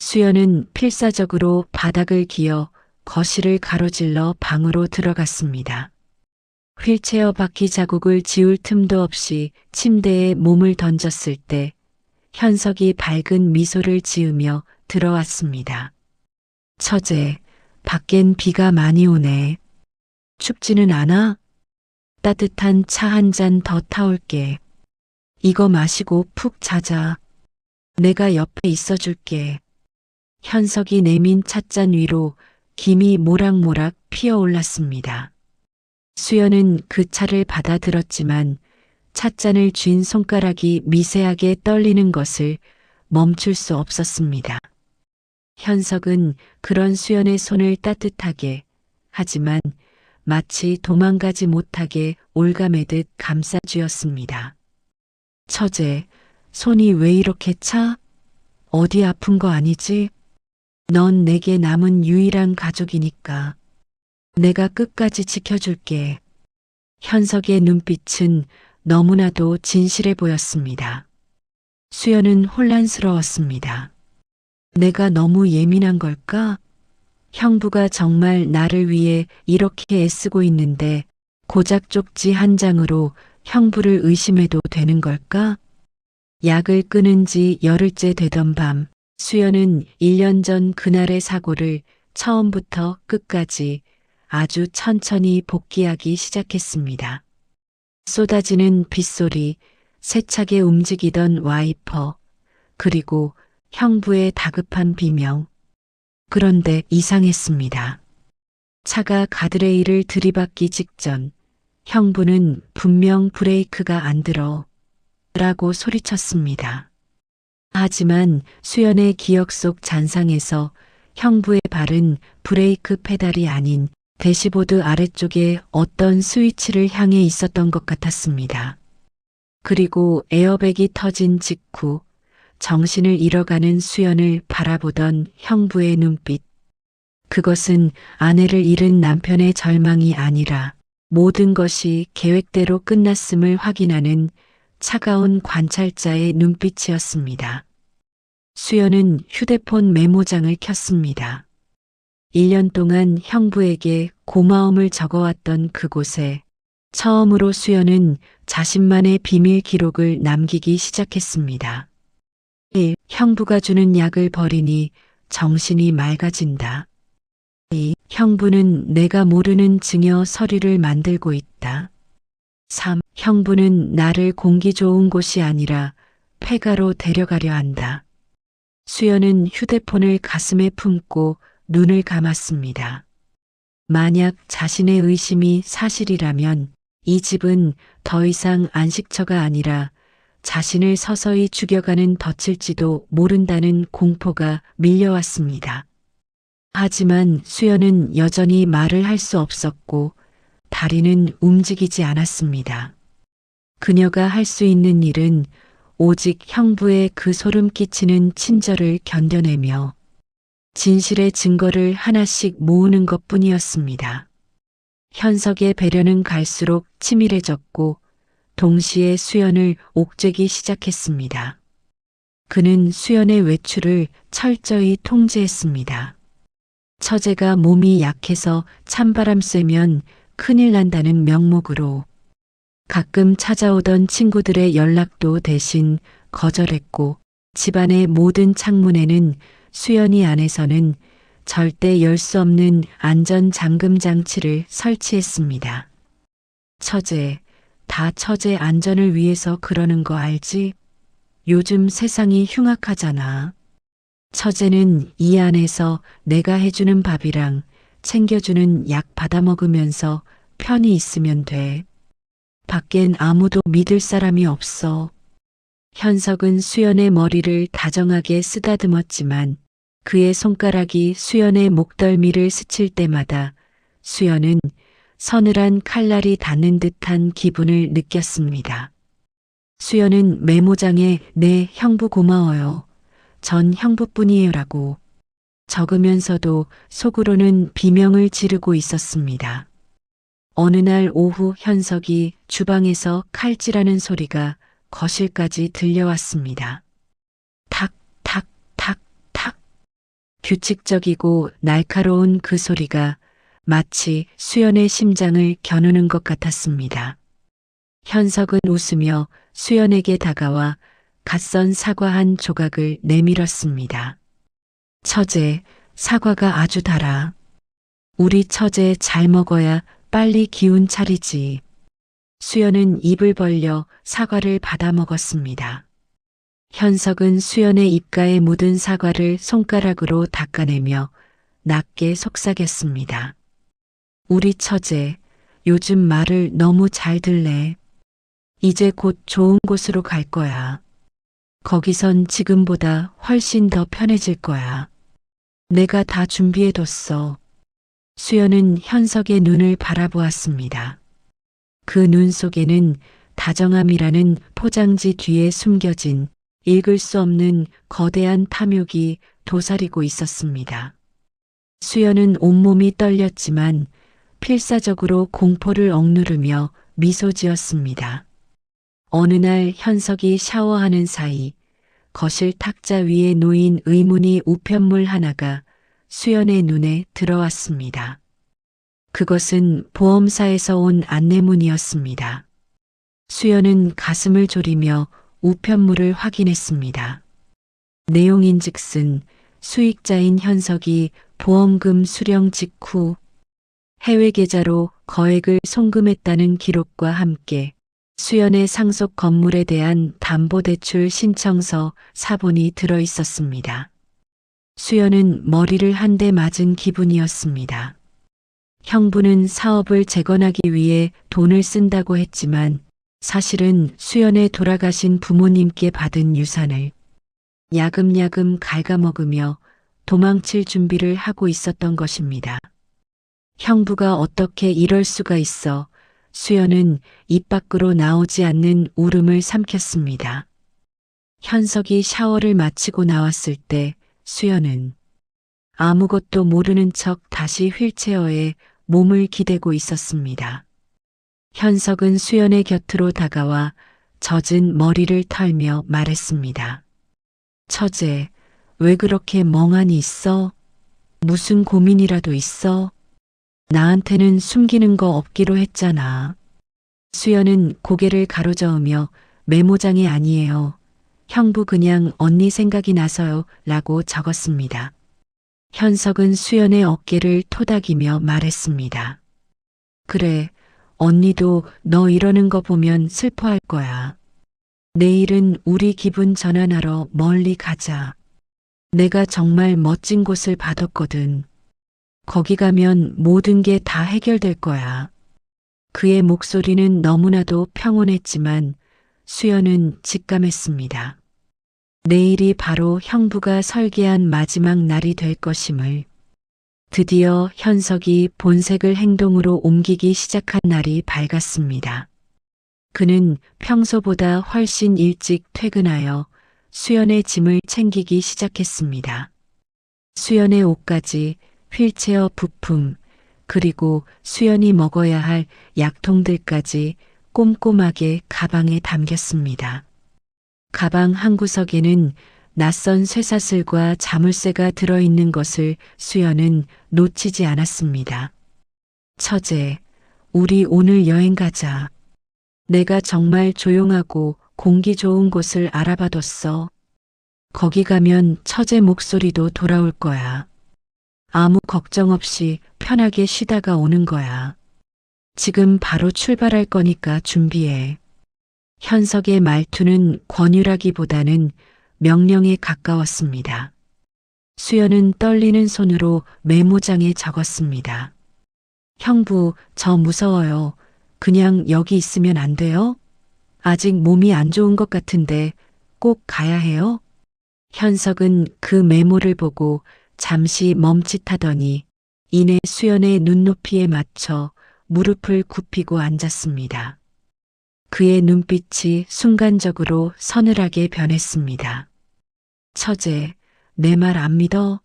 수연은 필사적으로 바닥을 기어 거실을 가로질러 방으로 들어갔습니다. 휠체어 바퀴 자국을 지울 틈도 없이 침대에 몸을 던졌을 때 현석이 밝은 미소를 지으며 들어왔습니다. 처제, 밖엔 비가 많이 오네. 춥지는 않아? 따뜻한 차 한 잔 더 타올게. 이거 마시고 푹 자자. 내가 옆에 있어줄게. 현석이 내민 찻잔 위로 김이 모락모락 피어올랐습니다. 수연은 그 차를 받아들었지만 찻잔을 쥔 손가락이 미세하게 떨리는 것을 멈출 수 없었습니다. 현석은 그런 수연의 손을 따뜻하게, 하지만 마치 도망가지 못하게 올가매듯 감싸쥐었습니다. 처제, 손이 왜 이렇게 차? 어디 아픈 거 아니지? 넌 내게 남은 유일한 가족이니까. 내가 끝까지 지켜줄게. 현석의 눈빛은 너무나도 진실해 보였습니다. 수연은 혼란스러웠습니다. 내가 너무 예민한 걸까? 형부가 정말 나를 위해 이렇게 애쓰고 있는데 고작 쪽지 한 장으로 형부를 의심해도 되는 걸까? 약을 끊은 지 열흘째 되던 밤, 수연은 1년 전 그날의 사고를 처음부터 끝까지 아주 천천히 복기하기 시작했습니다. 쏟아지는 빗소리, 세차게 움직이던 와이퍼, 그리고 형부의 다급한 비명. 그런데 이상했습니다. 차가 가드레일을 들이받기 직전 형부는 분명 브레이크가 안 들어 라고 소리쳤습니다. 하지만 수연의 기억 속 잔상에서 형부의 발은 브레이크 페달이 아닌 대시보드 아래쪽에 어떤 스위치를 향해 있었던 것 같았습니다. 그리고 에어백이 터진 직후 정신을 잃어가는 수연을 바라보던 형부의 눈빛. 그것은 아내를 잃은 남편의 절망이 아니라 모든 것이 계획대로 끝났음을 확인하는 차가운 관찰자의 눈빛이었습니다. 수연은 휴대폰 메모장을 켰습니다. 1년 동안 형부에게 고마움을 적어왔던 그곳에 처음으로 수연은 자신만의 비밀 기록을 남기기 시작했습니다. 1. 형부가 주는 약을 버리니 정신이 맑아진다. 2. 형부는 내가 모르는 증여 서류를 만들고 있다. 3. 형부는 나를 공기 좋은 곳이 아니라 폐가로 데려가려 한다. 수연은 휴대폰을 가슴에 품고 눈을 감았습니다. 만약 자신의 의심이 사실이라면 이 집은 더 이상 안식처가 아니라 자신을 서서히 죽여가는 덫일지도 모른다는 공포가 밀려왔습니다. 하지만 수연은 여전히 말을 할 수 없었고 다리는 움직이지 않았습니다. 그녀가 할 수 있는 일은 오직 형부의 그 소름 끼치는 친절을 견뎌내며 진실의 증거를 하나씩 모으는 것뿐이었습니다. 현석의 배려는 갈수록 치밀해졌고 동시에 수연을 옥죄기 시작했습니다. 그는 수연의 외출을 철저히 통제했습니다. 처제가 몸이 약해서 찬바람 쐬면 큰일 난다는 명목으로 가끔 찾아오던 친구들의 연락도 대신 거절했고 집안의 모든 창문에는 수연이 안에서는 절대 열 수 없는 안전 잠금 장치를 설치했습니다. 처제, 다 처제 안전을 위해서 그러는 거 알지? 요즘 세상이 흉악하잖아. 처제는 이 안에서 내가 해주는 밥이랑 챙겨주는 약 받아 먹으면서 편히 있으면 돼. 밖엔 아무도 믿을 사람이 없어. 현석은 수연의 머리를 다정하게 쓰다듬었지만 그의 손가락이 수연의 목덜미를 스칠 때마다 수연은 서늘한 칼날이 닿는 듯한 기분을 느꼈습니다. 수연은 메모장에 네 형부 고마워요. 전 형부뿐이에요라고 적으면서도 속으로는 비명을 지르고 있었습니다. 어느 날 오후 현석이 주방에서 칼질하는 소리가 거실까지 들려왔습니다. 탁, 탁, 탁, 탁. 규칙적이고 날카로운 그 소리가 마치 수연의 심장을 겨누는 것 같았습니다. 현석은 웃으며 수연에게 다가와 갓선 사과 한 조각을 내밀었습니다. 처제, 사과가 아주 달아. 우리 처제 잘 먹어야 빨리 기운 차리지. 수연은 입을 벌려 사과를 받아 먹었습니다. 현석은 수연의 입가에 묻은 사과를 손가락으로 닦아내며 낮게 속삭였습니다. 우리 처제, 요즘 말을 너무 잘 들래. 이제 곧 좋은 곳으로 갈 거야. 거기선 지금보다 훨씬 더 편해질 거야. 내가 다 준비해뒀어. 수연은 현석의 눈을 바라보았습니다. 그 눈 속에는 다정함이라는 포장지 뒤에 숨겨진 읽을 수 없는 거대한 탐욕이 도사리고 있었습니다. 수연은 온몸이 떨렸지만 필사적으로 공포를 억누르며 미소 지었습니다. 어느 날 현석이 샤워하는 사이 거실 탁자 위에 놓인 의문의 우편물 하나가 수연의 눈에 들어왔습니다. 그것은 보험사에서 온 안내문이었습니다. 수연은 가슴을 졸이며 우편물을 확인했습니다. 내용인즉슨 수익자인 현석이 보험금 수령 직후 해외 계좌로 거액을 송금했다는 기록과 함께 수연의 상속 건물에 대한 담보대출 신청서 사본이 들어 있었습니다. 수연은 머리를 한 대 맞은 기분이었습니다. 형부는 사업을 재건하기 위해 돈을 쓴다고 했지만 사실은 수연의 돌아가신 부모님께 받은 유산을 야금야금 갉아먹으며 도망칠 준비를 하고 있었던 것입니다. 형부가 어떻게 이럴 수가 있어 수연은 입 밖으로 나오지 않는 울음을 삼켰습니다. 현석이 샤워를 마치고 나왔을 때 수연은 아무것도 모르는 척 다시 휠체어에 몸을 기대고 있었습니다. 현석은 수연의 곁으로 다가와 젖은 머리를 털며 말했습니다. 처제, 왜 그렇게 멍하니 있어? 무슨 고민이라도 있어? 나한테는 숨기는 거 없기로 했잖아. 수연은 고개를 가로저으며 메모장이 아니에요. 형부 그냥 언니 생각이 나서요 라고 적었습니다. 현석은 수연의 어깨를 토닥이며 말했습니다. 그래, 언니도 너 이러는 거 보면 슬퍼할 거야. 내일은 우리 기분 전환하러 멀리 가자. 내가 정말 멋진 곳을 받았거든. 거기 가면 모든 게 다 해결될 거야. 그의 목소리는 너무나도 평온했지만 수연은 직감했습니다. 내일이 바로 형부가 설계한 마지막 날이 될 것임을. 드디어 현석이 본색을 행동으로 옮기기 시작한 날이 밝았습니다. 그는 평소보다 훨씬 일찍 퇴근하여 수연의 짐을 챙기기 시작했습니다. 수연의 옷까지, 휠체어 부품, 그리고 수연이 먹어야 할 약통들까지 꼼꼼하게 가방에 담겼습니다. 가방 한 구석에는 낯선 쇠사슬과 자물쇠가 들어있는 것을 수연은 놓치지 않았습니다. 처제, 우리 오늘 여행 가자. 내가 정말 조용하고 공기 좋은 곳을 알아봐뒀어. 거기 가면 처제 목소리도 돌아올 거야. 아무 걱정 없이 편하게 쉬다가 오는 거야. 지금 바로 출발할 거니까 준비해. 현석의 말투는 권유라기보다는 명령에 가까웠습니다. 수연은 떨리는 손으로 메모장에 적었습니다. 형부, 저 무서워요. 그냥 여기 있으면 안 돼요? 아직 몸이 안 좋은 것 같은데 꼭 가야 해요? 현석은 그 메모를 보고 잠시 멈칫하더니 이내 수연의 눈높이에 맞춰 무릎을 굽히고 앉았습니다. 그의 눈빛이 순간적으로 서늘하게 변했습니다. 처제, 내 말 안 믿어?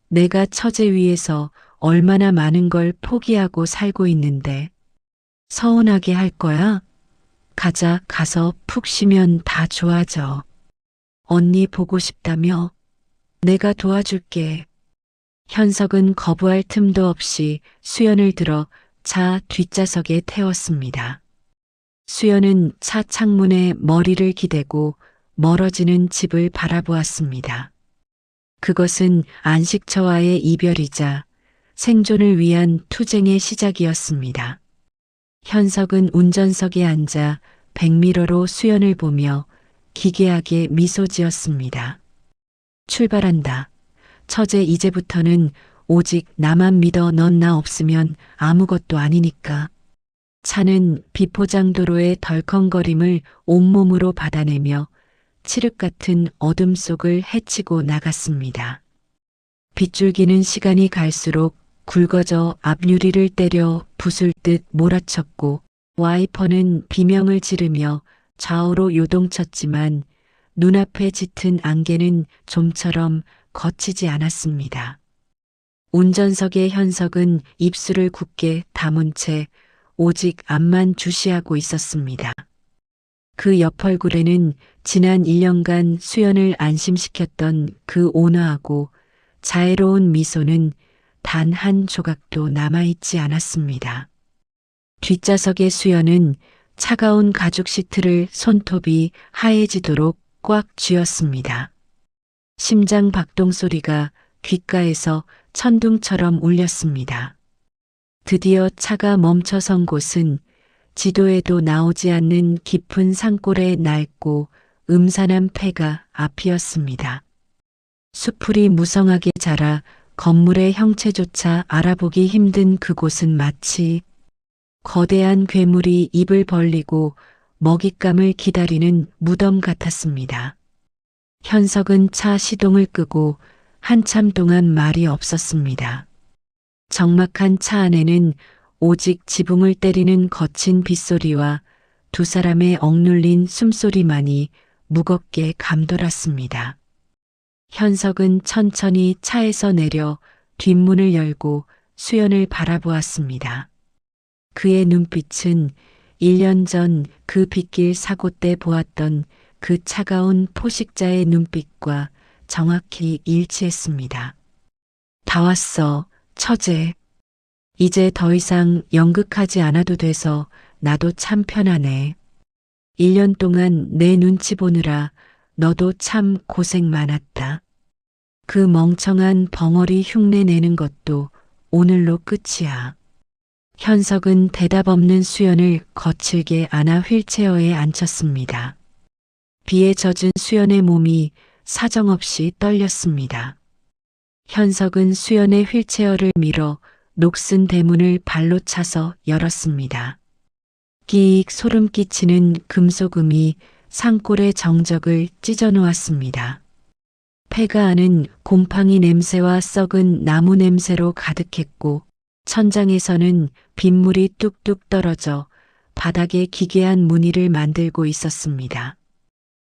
내가 처제 위해서 얼마나 많은 걸 포기하고 살고 있는데 서운하게 할 거야? 가자, 가서 푹 쉬면 다 좋아져. 언니 보고 싶다며? 내가 도와줄게. 현석은 거부할 틈도 없이 수연을 들어 차 뒷좌석에 태웠습니다. 수연은 차 창문에 머리를 기대고 멀어지는 집을 바라보았습니다. 그것은 안식처와의 이별이자 생존을 위한 투쟁의 시작이었습니다. 현석은 운전석에 앉아 백미러로 수연을 보며 기괴하게 미소 지었습니다. 출발한다. 처제, 이제부터는 오직 나만 믿어. 넌 나 없으면 아무것도 아니니까. 차는 비포장도로의 덜컹거림을 온몸으로 받아내며 칠흑 같은 어둠 속을 헤치고 나갔습니다. 빗줄기는 시간이 갈수록 굵어져 앞유리를 때려 부술 듯 몰아쳤고 와이퍼는 비명을 지르며 좌우로 요동쳤지만 눈앞에 짙은 안개는 좀처럼 거치지 않았습니다. 운전석의 현석은 입술을 굳게 다문 채 오직 앞만 주시하고 있었습니다. 그 옆 얼굴에는 지난 1년간 수연을 안심시켰던 그 온화하고 자애로운 미소는 단 한 조각도 남아있지 않았습니다. 뒷좌석의 수연은 차가운 가죽 시트를 손톱이 하얘지도록 꽉 쥐었습니다. 심장 박동 소리가 귓가에서 천둥처럼 울렸습니다. 드디어 차가 멈춰선 곳은 지도에도 나오지 않는 깊은 산골의 낡고 음산한 폐가 앞이었습니다. 수풀이 무성하게 자라 건물의 형체조차 알아보기 힘든 그곳은 마치 거대한 괴물이 입을 벌리고 먹잇감을 기다리는 무덤 같았습니다. 현석은 차 시동을 끄고 한참 동안 말이 없었습니다. 적막한 차 안에는 오직 지붕을 때리는 거친 빗소리와 두 사람의 억눌린 숨소리만이 무겁게 감돌았습니다. 현석은 천천히 차에서 내려 뒷문을 열고 수연을 바라보았습니다. 그의 눈빛은 1년 전 그 빗길 사고 때 보았던 그 차가운 포식자의 눈빛과 정확히 일치했습니다. 다 왔어, 처제. 이제 더 이상 연극하지 않아도 돼서 나도 참 편하네. 1년 동안 내 눈치 보느라 너도 참 고생 많았다. 그 멍청한 벙어리 흉내 내는 것도 오늘로 끝이야. 현석은 대답 없는 수연을 거칠게 안아 휠체어에 앉혔습니다. 비에 젖은 수연의 몸이 사정없이 떨렸습니다. 현석은 수연의 휠체어를 밀어 녹슨 대문을 발로 차서 열었습니다. 끼익 소름 끼치는 금속음이 산골의 정적을 찢어 놓았습니다. 폐가 안은 곰팡이 냄새와 썩은 나무 냄새로 가득했고 천장에서는 빗물이 뚝뚝 떨어져 바닥에 기괴한 무늬를 만들고 있었습니다.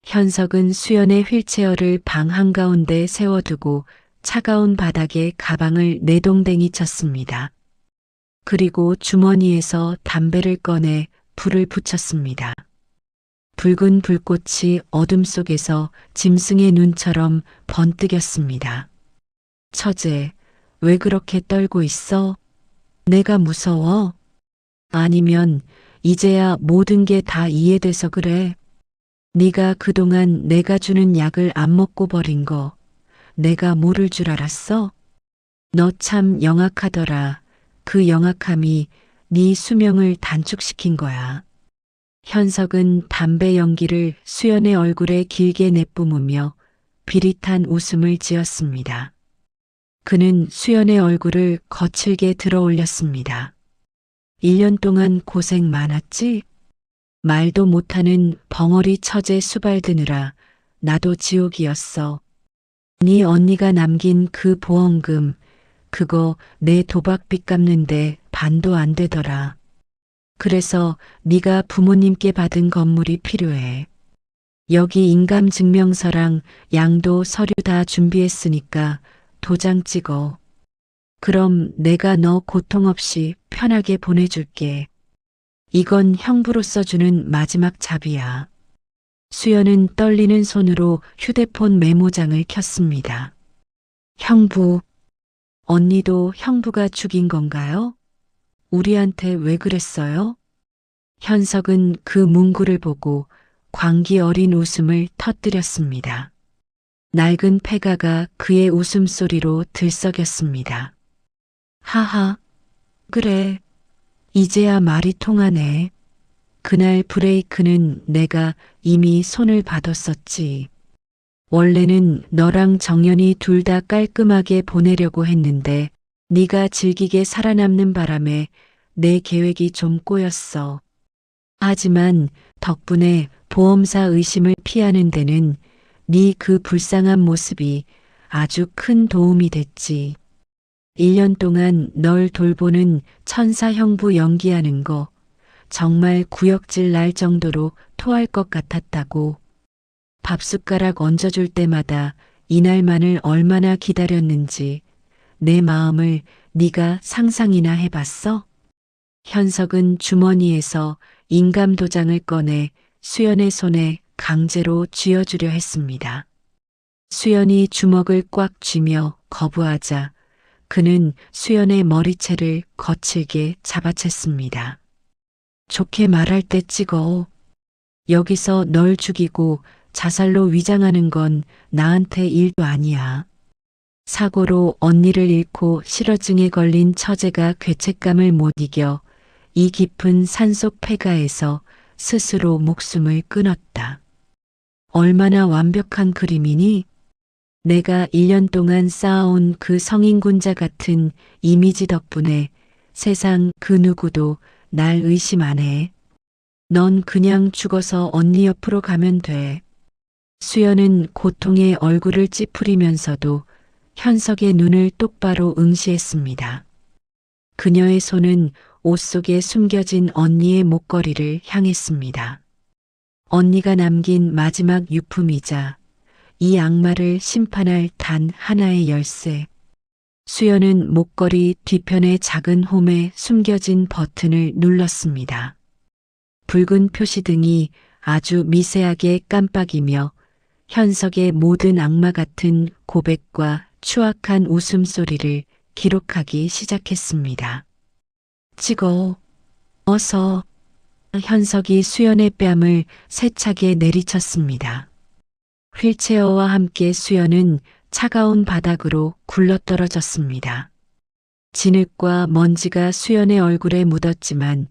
현석은 수연의 휠체어를 방 한가운데 세워두고 차가운 바닥에 가방을 내동댕이 쳤습니다. 그리고 주머니에서 담배를 꺼내 불을 붙였습니다. 붉은 불꽃이 어둠 속에서 짐승의 눈처럼 번뜩였습니다. 처제, 왜 그렇게 떨고 있어? 내가 무서워? 아니면 이제야 모든 게 다 이해돼서 그래. 네가 그동안 내가 주는 약을 안 먹고 버린 거 내가 모를 줄 알았어? 너 참 영악하더라. 그 영악함이 네 수명을 단축시킨 거야. 현석은 담배 연기를 수연의 얼굴에 길게 내뿜으며 비릿한 웃음을 지었습니다. 그는 수연의 얼굴을 거칠게 들어 올렸습니다. 1년 동안 고생 많았지? 말도 못하는 벙어리 처제 수발드느라 나도 지옥이었어. 네 언니가 남긴 그 보험금, 그거 내 도박빚 갚는데 반도 안 되더라. 그래서 네가 부모님께 받은 건물이 필요해. 여기 인감증명서랑 양도 서류 다 준비했으니까 도장 찍어. 그럼 내가 너 고통 없이 편하게 보내줄게. 이건 형부로서 주는 마지막 잡이야. 수연은 떨리는 손으로 휴대폰 메모장을 켰습니다. 형부, 언니도 형부가 죽인 건가요? 우리한테 왜 그랬어요? 현석은 그 문구를 보고 광기 어린 웃음을 터뜨렸습니다. 낡은 폐가가 그의 웃음소리로 들썩였습니다. 하하, 그래. 이제야 말이 통하네. 그날 브레이크는 내가 이미 손을 받았었지. 원래는 너랑 정연이 둘 다 깔끔하게 보내려고 했는데 네가 질기게 살아남는 바람에 내 계획이 좀 꼬였어. 하지만 덕분에 보험사 의심을 피하는 데는 네 그 불쌍한 모습이 아주 큰 도움이 됐지. 1년 동안 널 돌보는 천사 형부 연기하는 거 정말 구역질 날 정도로 토할 것 같았다고. 밥숟가락 얹어줄 때마다 이날만을 얼마나 기다렸는지 내 마음을 네가 상상이나 해봤어? 현석은 주머니에서 인감도장을 꺼내 수연의 손에 강제로 쥐어주려 했습니다. 수연이 주먹을 꽉 쥐며 거부하자 그는 수연의 머리채를 거칠게 잡아챘습니다. 좋게 말할 때 찍어. 여기서 널 죽이고 자살로 위장하는 건 나한테 일도 아니야. 사고로 언니를 잃고 실어증에 걸린 처제가 죄책감을 못 이겨 이 깊은 산속 폐가에서 스스로 목숨을 끊었다. 얼마나 완벽한 그림이니? 내가 1년 동안 쌓아온 그 성인군자 같은 이미지 덕분에 세상 그 누구도 날 의심 안 해. 넌 그냥 죽어서 언니 옆으로 가면 돼. 수연은 고통에 얼굴을 찌푸리면서도 현석의 눈을 똑바로 응시했습니다. 그녀의 손은 옷 속에 숨겨진 언니의 목걸이를 향했습니다. 언니가 남긴 마지막 유품이자 이 악마를 심판할 단 하나의 열쇠. 수연은 목걸이 뒤편의 작은 홈에 숨겨진 버튼을 눌렀습니다. 붉은 표시등이 아주 미세하게 깜빡이며 현석의 모든 악마 같은 고백과 추악한 웃음소리를 기록하기 시작했습니다. 찍어. 어서. 현석이 수연의 뺨을 세차게 내리쳤습니다. 휠체어와 함께 수연은 차가운 바닥으로 굴러떨어졌습니다. 진흙과 먼지가 수연의 얼굴에 묻었지만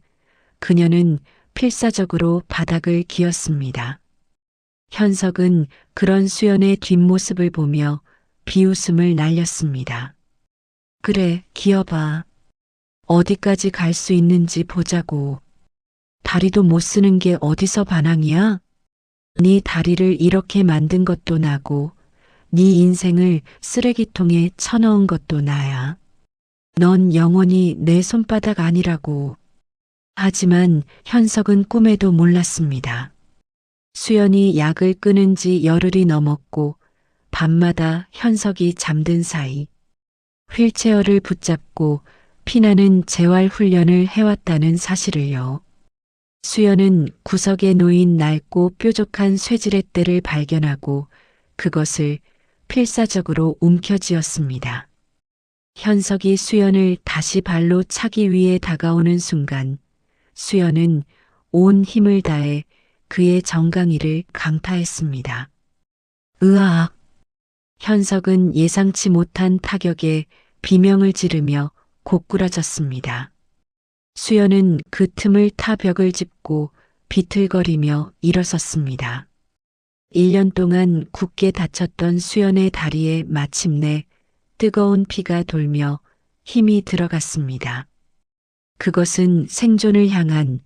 그녀는 필사적으로 바닥을 기었습니다. 현석은 그런 수연의 뒷모습을 보며 비웃음을 날렸습니다. 그래, 기어봐. 어디까지 갈 수 있는지 보자고. 다리도 못 쓰는 게 어디서 반항이야? 네 다리를 이렇게 만든 것도 나고 네 인생을 쓰레기통에 쳐넣은 것도 나야. 넌 영원히 내 손바닥 아니라고. 하지만 현석은 꿈에도 몰랐습니다. 수연이 약을 끊은 지 열흘이 넘었고 밤마다 현석이 잠든 사이 휠체어를 붙잡고 피나는 재활 훈련을 해왔다는 사실을요. 수연은 구석에 놓인 낡고 뾰족한 쇠지렛대를 발견하고 그것을 필사적으로 움켜쥐었습니다. 현석이 수연을 다시 발로 차기 위해 다가오는 순간 수연은 온 힘을 다해 그의 정강이를 강타했습니다. 으악! 현석은 예상치 못한 타격에 비명을 지르며 고꾸라졌습니다. 수연은 그 틈을 타 벽을 짚고 비틀거리며 일어섰습니다. 1년 동안 굳게 다쳤던 수연의 다리에 마침내 뜨거운 피가 돌며 힘이 들어갔습니다. 그것은 생존을 향한,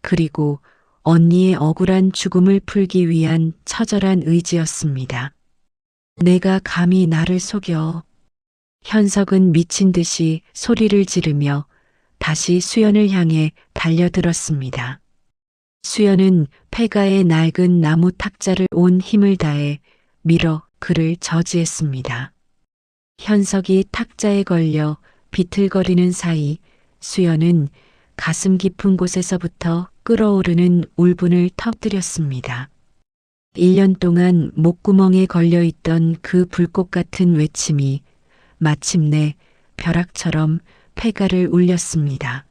그리고 언니의 억울한 죽음을 풀기 위한 처절한 의지였습니다. 내가 감히 나를 속여. 현석은 미친 듯이 소리를 지르며 다시 수연을 향해 달려들었습니다. 수연은 폐가의 낡은 나무 탁자를 온 힘을 다해 밀어 그를 저지했습니다. 현석이 탁자에 걸려 비틀거리는 사이 수연은 가슴 깊은 곳에서부터 끓어오르는 울분을 터뜨렸습니다. 1년 동안 목구멍에 걸려있던 그 불꽃 같은 외침이 마침내 벼락처럼 폐가를 울렸습니다.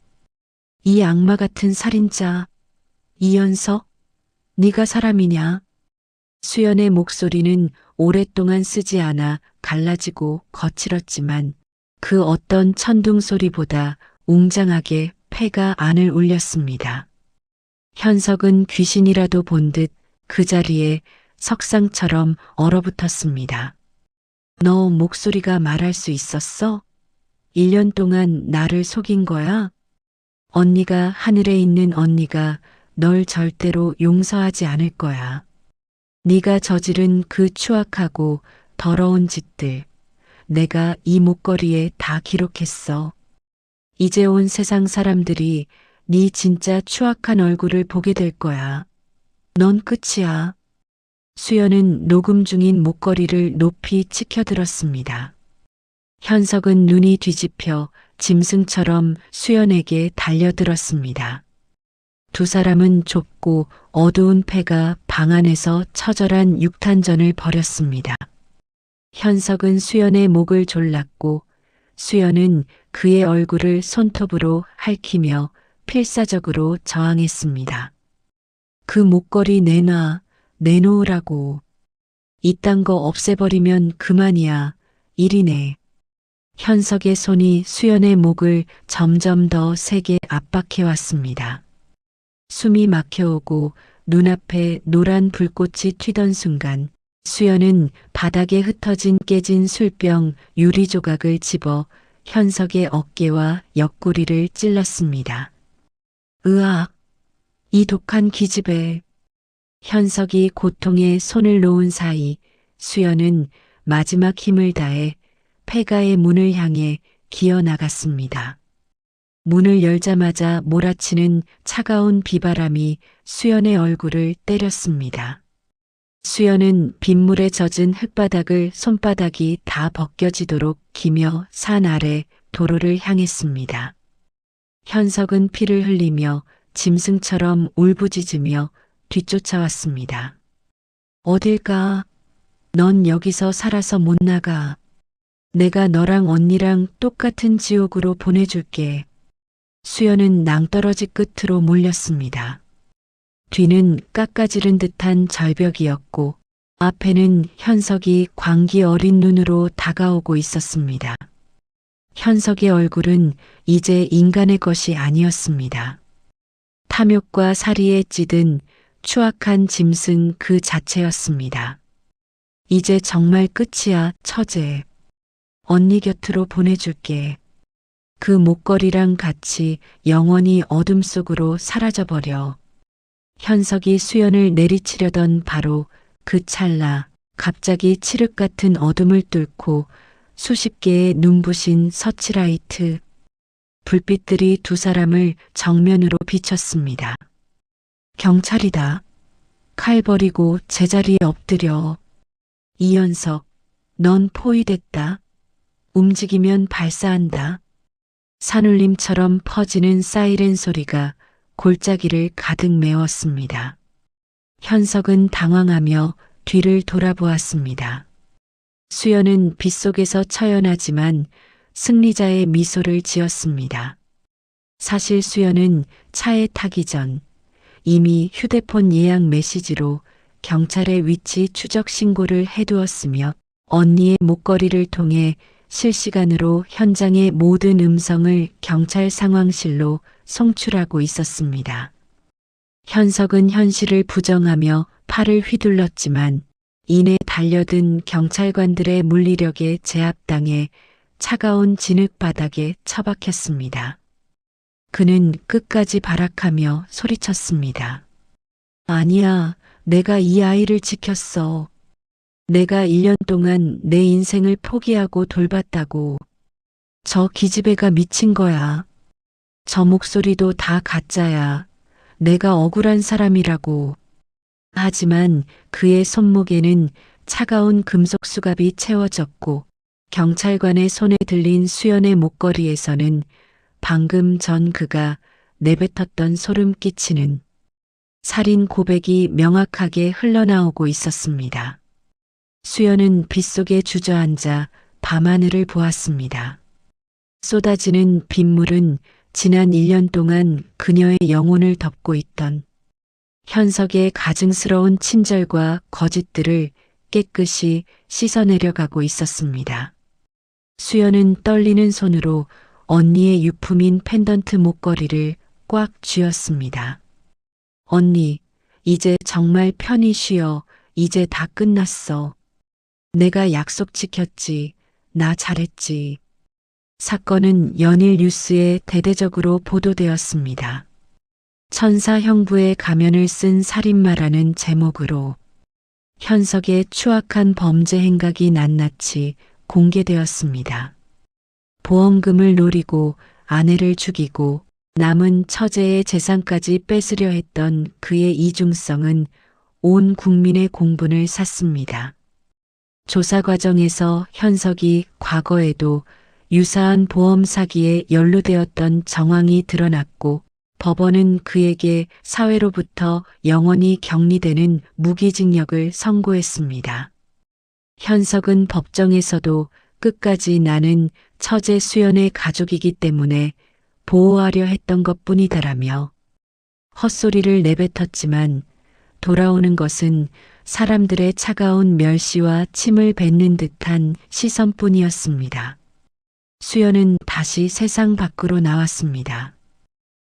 이 악마 같은 살인자, 이연석, 네가 사람이냐? 수연의 목소리는 오랫동안 쓰지 않아 갈라지고 거칠었지만 그 어떤 천둥 소리보다 웅장하게 폐가 안을 울렸습니다. 현석은 귀신이라도 본 듯 그 자리에 석상처럼 얼어붙었습니다. 너 목소리가 말할 수 있었어? 1년 동안 나를 속인 거야? 언니가 하늘에 있는 언니가 널 절대로 용서하지 않을 거야. 네가 저지른 그 추악하고 더러운 짓들, 내가 이 목걸이에 다 기록했어. 이제 온 세상 사람들이 네 진짜 추악한 얼굴을 보게 될 거야. 넌 끝이야. 수연은 녹음 중인 목걸이를 높이 치켜들었습니다. 현석은 눈이 뒤집혀 짐승처럼 수연에게 달려들었습니다. 두 사람은 좁고 어두운 폐가 방 안에서 처절한 육탄전을 벌였습니다. 현석은 수연의 목을 졸랐고 수연은 그의 얼굴을 손톱으로 핥히며 필사적으로 저항했습니다. 그 목걸이 내놔, 내놓으라고. 이딴 거 없애버리면 그만이야. 이리네. 현석의 손이 수연의 목을 점점 더 세게 압박해왔습니다. 숨이 막혀오고 눈앞에 노란 불꽃이 튀던 순간 수연은 바닥에 흩어진 깨진 술병 유리 조각을 집어 현석의 어깨와 옆구리를 찔렀습니다. 으악! 이 독한 기집애. 현석이 고통에 손을 놓은 사이 수연은 마지막 힘을 다해 폐가의 문을 향해 기어 나갔습니다. 문을 열자마자 몰아치는 차가운 비바람이 수연의 얼굴을 때렸습니다. 수연은 빗물에 젖은 흙바닥을 손바닥이 다 벗겨지도록 기며 산 아래 도로를 향했습니다. 현석은 피를 흘리며 짐승처럼 울부짖으며 뒤쫓아왔습니다. 어딜 가? 넌 여기서 살아서 못 나가. 내가 너랑 언니랑 똑같은 지옥으로 보내줄게. 수연은 낭떠러지 끝으로 몰렸습니다. 뒤는 깎아지른 듯한 절벽이었고 앞에는 현석이 광기 어린 눈으로 다가오고 있었습니다. 현석의 얼굴은 이제 인간의 것이 아니었습니다. 탐욕과 사리에 찌든 추악한 짐승 그 자체였습니다. 이제 정말 끝이야, 처제. 언니 곁으로 보내줄게. 그 목걸이랑 같이 영원히 어둠 속으로 사라져버려. 현석이 수연을 내리치려던 바로 그 찰나 갑자기 칠흑 같은 어둠을 뚫고 수십 개의 눈부신 서치라이트, 불빛들이 두 사람을 정면으로 비췄습니다. 경찰이다. 칼 버리고 제자리에 엎드려. 이연석, 넌 포위됐다. 움직이면 발사한다. 산울림처럼 퍼지는 사이렌 소리가 골짜기를 가득 메웠습니다. 현석은 당황하며 뒤를 돌아보았습니다. 수연은 빗속에서 처연하지만 승리자의 미소를 지었습니다. 사실 수연은 차에 타기 전 이미 휴대폰 예약 메시지로 경찰에 위치 추적 신고를 해두었으며 언니의 목걸이를 통해 실시간으로 현장의 모든 음성을 경찰 상황실로 송출하고 있었습니다. 현석은 현실을 부정하며 팔을 휘둘렀지만 이내 달려든 경찰관들의 물리력에 제압당해 차가운 진흙바닥에 처박혔습니다. 그는 끝까지 발악하며 소리쳤습니다. 아니야, 내가 이 아이를 지켰어. 내가 1년 동안 내 인생을 포기하고 돌봤다고. 저 기집애가 미친 거야. 저 목소리도 다 가짜야. 내가 억울한 사람이라고. 하지만 그의 손목에는 차가운 금속 수갑이 채워졌고 경찰관의 손에 들린 수연의 목걸이에서는 방금 전 그가 내뱉었던 소름 끼치는 살인 고백이 명확하게 흘러나오고 있었습니다. 수연은 빗속에 주저앉아 밤하늘을 보았습니다. 쏟아지는 빗물은 지난 1년 동안 그녀의 영혼을 덮고 있던 현석의 가증스러운 친절과 거짓들을 깨끗이 씻어내려가고 있었습니다. 수연은 떨리는 손으로 언니의 유품인 펜던트 목걸이를 꽉 쥐었습니다. 언니, 이제 정말 편히 쉬어. 이제 다 끝났어. 내가 약속 지켰지. 나 잘했지. 사건은 연일 뉴스에 대대적으로 보도되었습니다. 천사 형부의 가면을 쓴 살인마라는 제목으로 현석의 추악한 범죄 행각이 낱낱이 공개되었습니다. 보험금을 노리고 아내를 죽이고 남은 처제의 재산까지 뺏으려 했던 그의 이중성은 온 국민의 공분을 샀습니다. 조사 과정에서 현석이 과거에도 유사한 보험 사기에 연루되었던 정황이 드러났고 법원은 그에게 사회로부터 영원히 격리되는 무기징역을 선고했습니다. 현석은 법정에서도 끝까지 나는 처제 수연의 가족이기 때문에 보호하려 했던 것뿐이다라며 헛소리를 내뱉었지만 돌아오는 것은 사람들의 차가운 멸시와 침을 뱉는 듯한 시선뿐이었습니다. 수연은 다시 세상 밖으로 나왔습니다.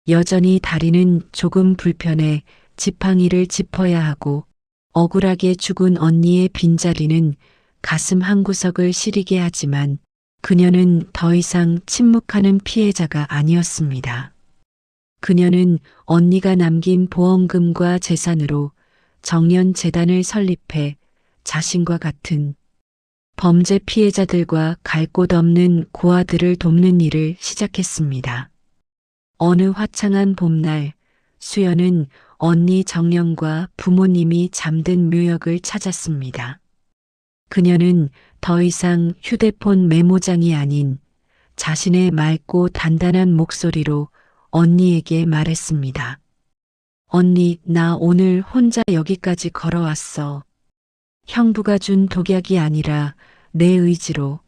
여전히 다리는 조금 불편해 지팡이를 짚어야 하고 억울하게 죽은 언니의 빈자리는 가슴 한구석을 시리게 하지만 그녀는 더 이상 침묵하는 피해자가 아니었습니다. 그녀는 언니가 남긴 보험금과 재산으로 정년재단을 설립해 자신과 같은 범죄 피해자들과 갈 곳 없는 고아들을 돕는 일을 시작했습니다. 어느 화창한 봄날 수연은 언니 정령과 부모님이 잠든 묘역을 찾았습니다. 그녀는 더 이상 휴대폰 메모장이 아닌 자신의 맑고 단단한 목소리로 언니에게 말했습니다. 언니, 나 오늘 혼자 여기까지 걸어왔어. 형부가 준 독약이 아니라 내 의지로,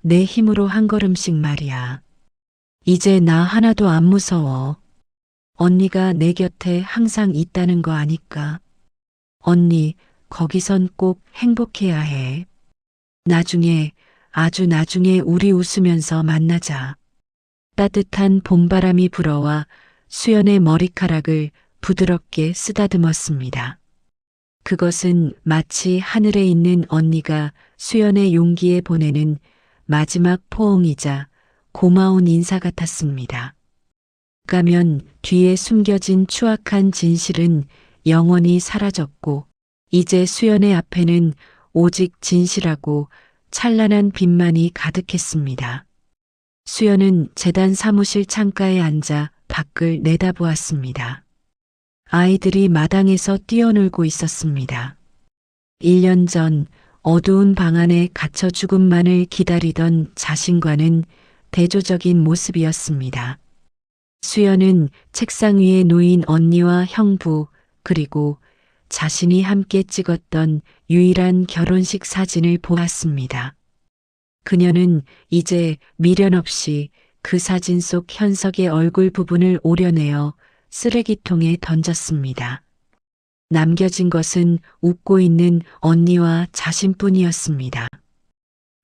내 힘으로 한 걸음씩 말이야. 이제 나 하나도 안 무서워. 언니가 내 곁에 항상 있다는 거 아니까. 언니, 거기선 꼭 행복해야 해. 나중에, 아주 나중에 우리 웃으면서 만나자. 따뜻한 봄바람이 불어와 수연의 머리카락을 부드럽게 쓰다듬었습니다. 그것은 마치 하늘에 있는 언니가 수연의 용기에 보내는 마지막 포옹이자 고마운 인사 같았습니다. 가면 뒤에 숨겨진 추악한 진실은 영원히 사라졌고 이제 수연의 앞에는 오직 진실하고 찬란한 빛만이 가득했습니다. 수연은 재단 사무실 창가에 앉아 밖을 내다보았습니다. 아이들이 마당에서 뛰어놀고 있었습니다. 1년 전 어두운 방 안에 갇혀 죽음만을 기다리던 자신과는 대조적인 모습이었습니다. 수연은 책상 위에 놓인 언니와 형부 그리고 자신이 함께 찍었던 유일한 결혼식 사진을 보았습니다. 그녀는 이제 미련 없이 그 사진 속 현석의 얼굴 부분을 오려내어 쓰레기통에 던졌습니다. 남겨진 것은 웃고 있는 언니와 자신뿐이었습니다.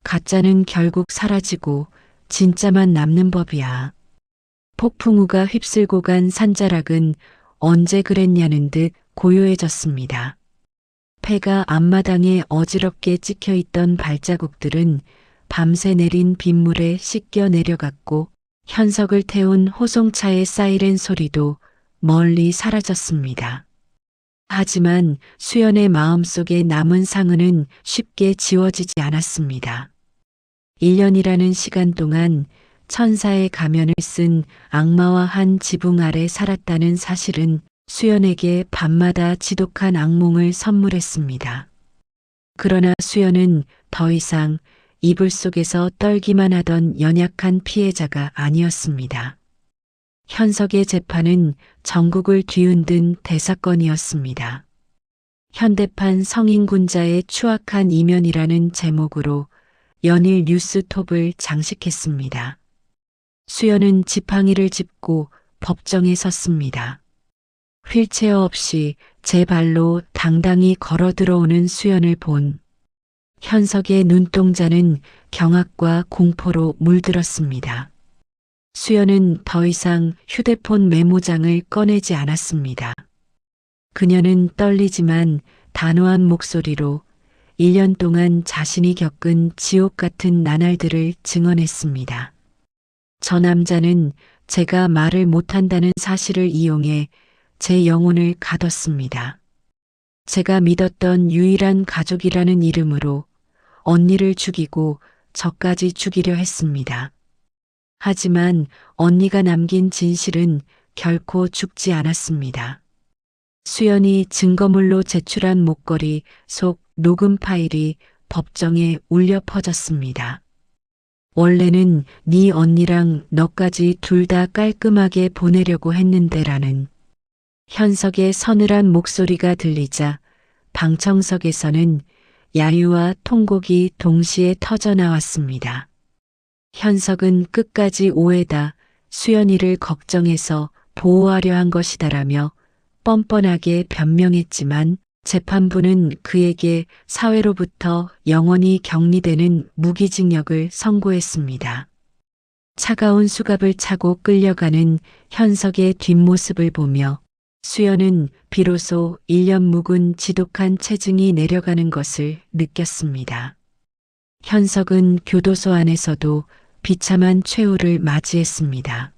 가짜는 결국 사라지고 진짜만 남는 법이야. 폭풍우가 휩쓸고 간 산자락은 언제 그랬냐는 듯 고요해졌습니다. 폐가 앞마당에 어지럽게 찍혀있던 발자국들은 밤새 내린 빗물에 씻겨 내려갔고 현석을 태운 호송차의 사이렌 소리도 멀리 사라졌습니다. 하지만 수연의 마음속에 남은 상흔은 쉽게 지워지지 않았습니다. 1년이라는 시간 동안 천사의 가면을 쓴 악마와 한 지붕 아래 살았다는 사실은 수연에게 밤마다 지독한 악몽을 선물했습니다. 그러나 수연은 더 이상 이불 속에서 떨기만 하던 연약한 피해자가 아니었습니다. 현석의 재판은 전국을 뒤흔든 대사건이었습니다. 현대판 성인군자의 추악한 이면이라는 제목으로 연일 뉴스톱을 장식했습니다. 수연은 지팡이를 짚고 법정에 섰습니다. 휠체어 없이 제 발로 당당히 걸어 들어오는 수연을 본 현석의 눈동자는 경악과 공포로 물들었습니다. 수연은 더 이상 휴대폰 메모장을 꺼내지 않았습니다. 그녀는 떨리지만 단호한 목소리로 1년 동안 자신이 겪은 지옥 같은 나날들을 증언했습니다. 저 남자는 제가 말을 못한다는 사실을 이용해 제 영혼을 가뒀습니다. 제가 믿었던 유일한 가족이라는 이름으로 언니를 죽이고 저까지 죽이려 했습니다. 하지만 언니가 남긴 진실은 결코 죽지 않았습니다. 수연이 증거물로 제출한 목걸이 속 녹음 파일이 법정에 울려 퍼졌습니다. 원래는 네 언니랑 너까지 둘 다 깔끔하게 보내려고 했는데라는 현석의 서늘한 목소리가 들리자 방청석에서는 야유와 통곡이 동시에 터져 나왔습니다. 현석은 끝까지 오해다 수연이를 걱정해서 보호하려 한 것이다라며 뻔뻔하게 변명했지만 재판부는 그에게 사회로부터 영원히 격리되는 무기징역을 선고했습니다. 차가운 수갑을 차고 끌려가는 현석의 뒷모습을 보며 수연은 비로소 1년 묵은 지독한 체증이 내려가는 것을 느꼈습니다. 현석은 교도소 안에서도 비참한 최후를 맞이했습니다.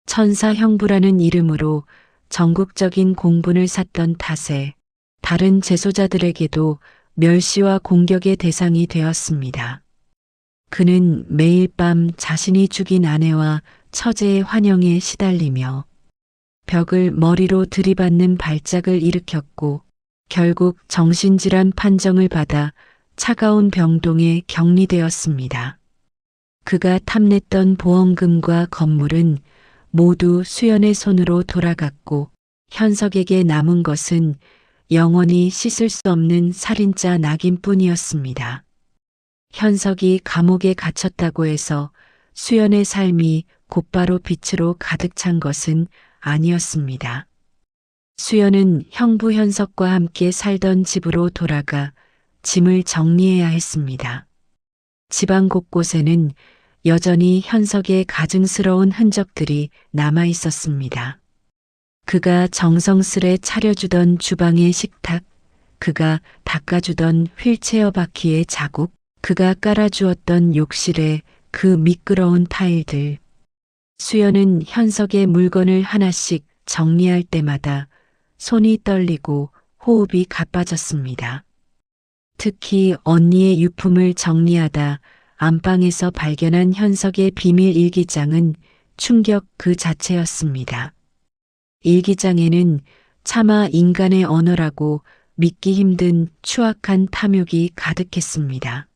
천사 형부라는 이름으로 전국적인 공분을 샀던 탓에 다른 재소자들에게도 멸시와 공격의 대상이 되었습니다. 그는 매일 밤 자신이 죽인 아내와 처제의 환영에 시달리며 벽을 머리로 들이받는 발작을 일으켰고 결국 정신질환 판정을 받아 차가운 병동에 격리되었습니다. 그가 탐냈던 보험금과 건물은 모두 수연의 손으로 돌아갔고 현석에게 남은 것은 영원히 씻을 수 없는 살인자 낙인뿐이었습니다. 현석이 감옥에 갇혔다고 해서 수연의 삶이 곧바로 빛으로 가득 찬 것은 아니었습니다. 수연은 형부 현석과 함께 살던 집으로 돌아가 짐을 정리해야 했습니다. 집안 곳곳에는 여전히 현석의 가증스러운 흔적들이 남아 있었습니다. 그가 정성스레 차려주던 주방의 식탁, 그가 닦아주던 휠체어 바퀴의 자국, 그가 깔아주었던 욕실의 그 미끄러운 타일들. 수연은 현석의 물건을 하나씩 정리할 때마다 손이 떨리고 호흡이 가빠졌습니다. 특히 언니의 유품을 정리하다 안방에서 발견한 현석의 비밀 일기장은 충격 그 자체였습니다. 일기장에는 차마 인간의 언어라고 믿기 힘든 추악한 탐욕이 가득했습니다.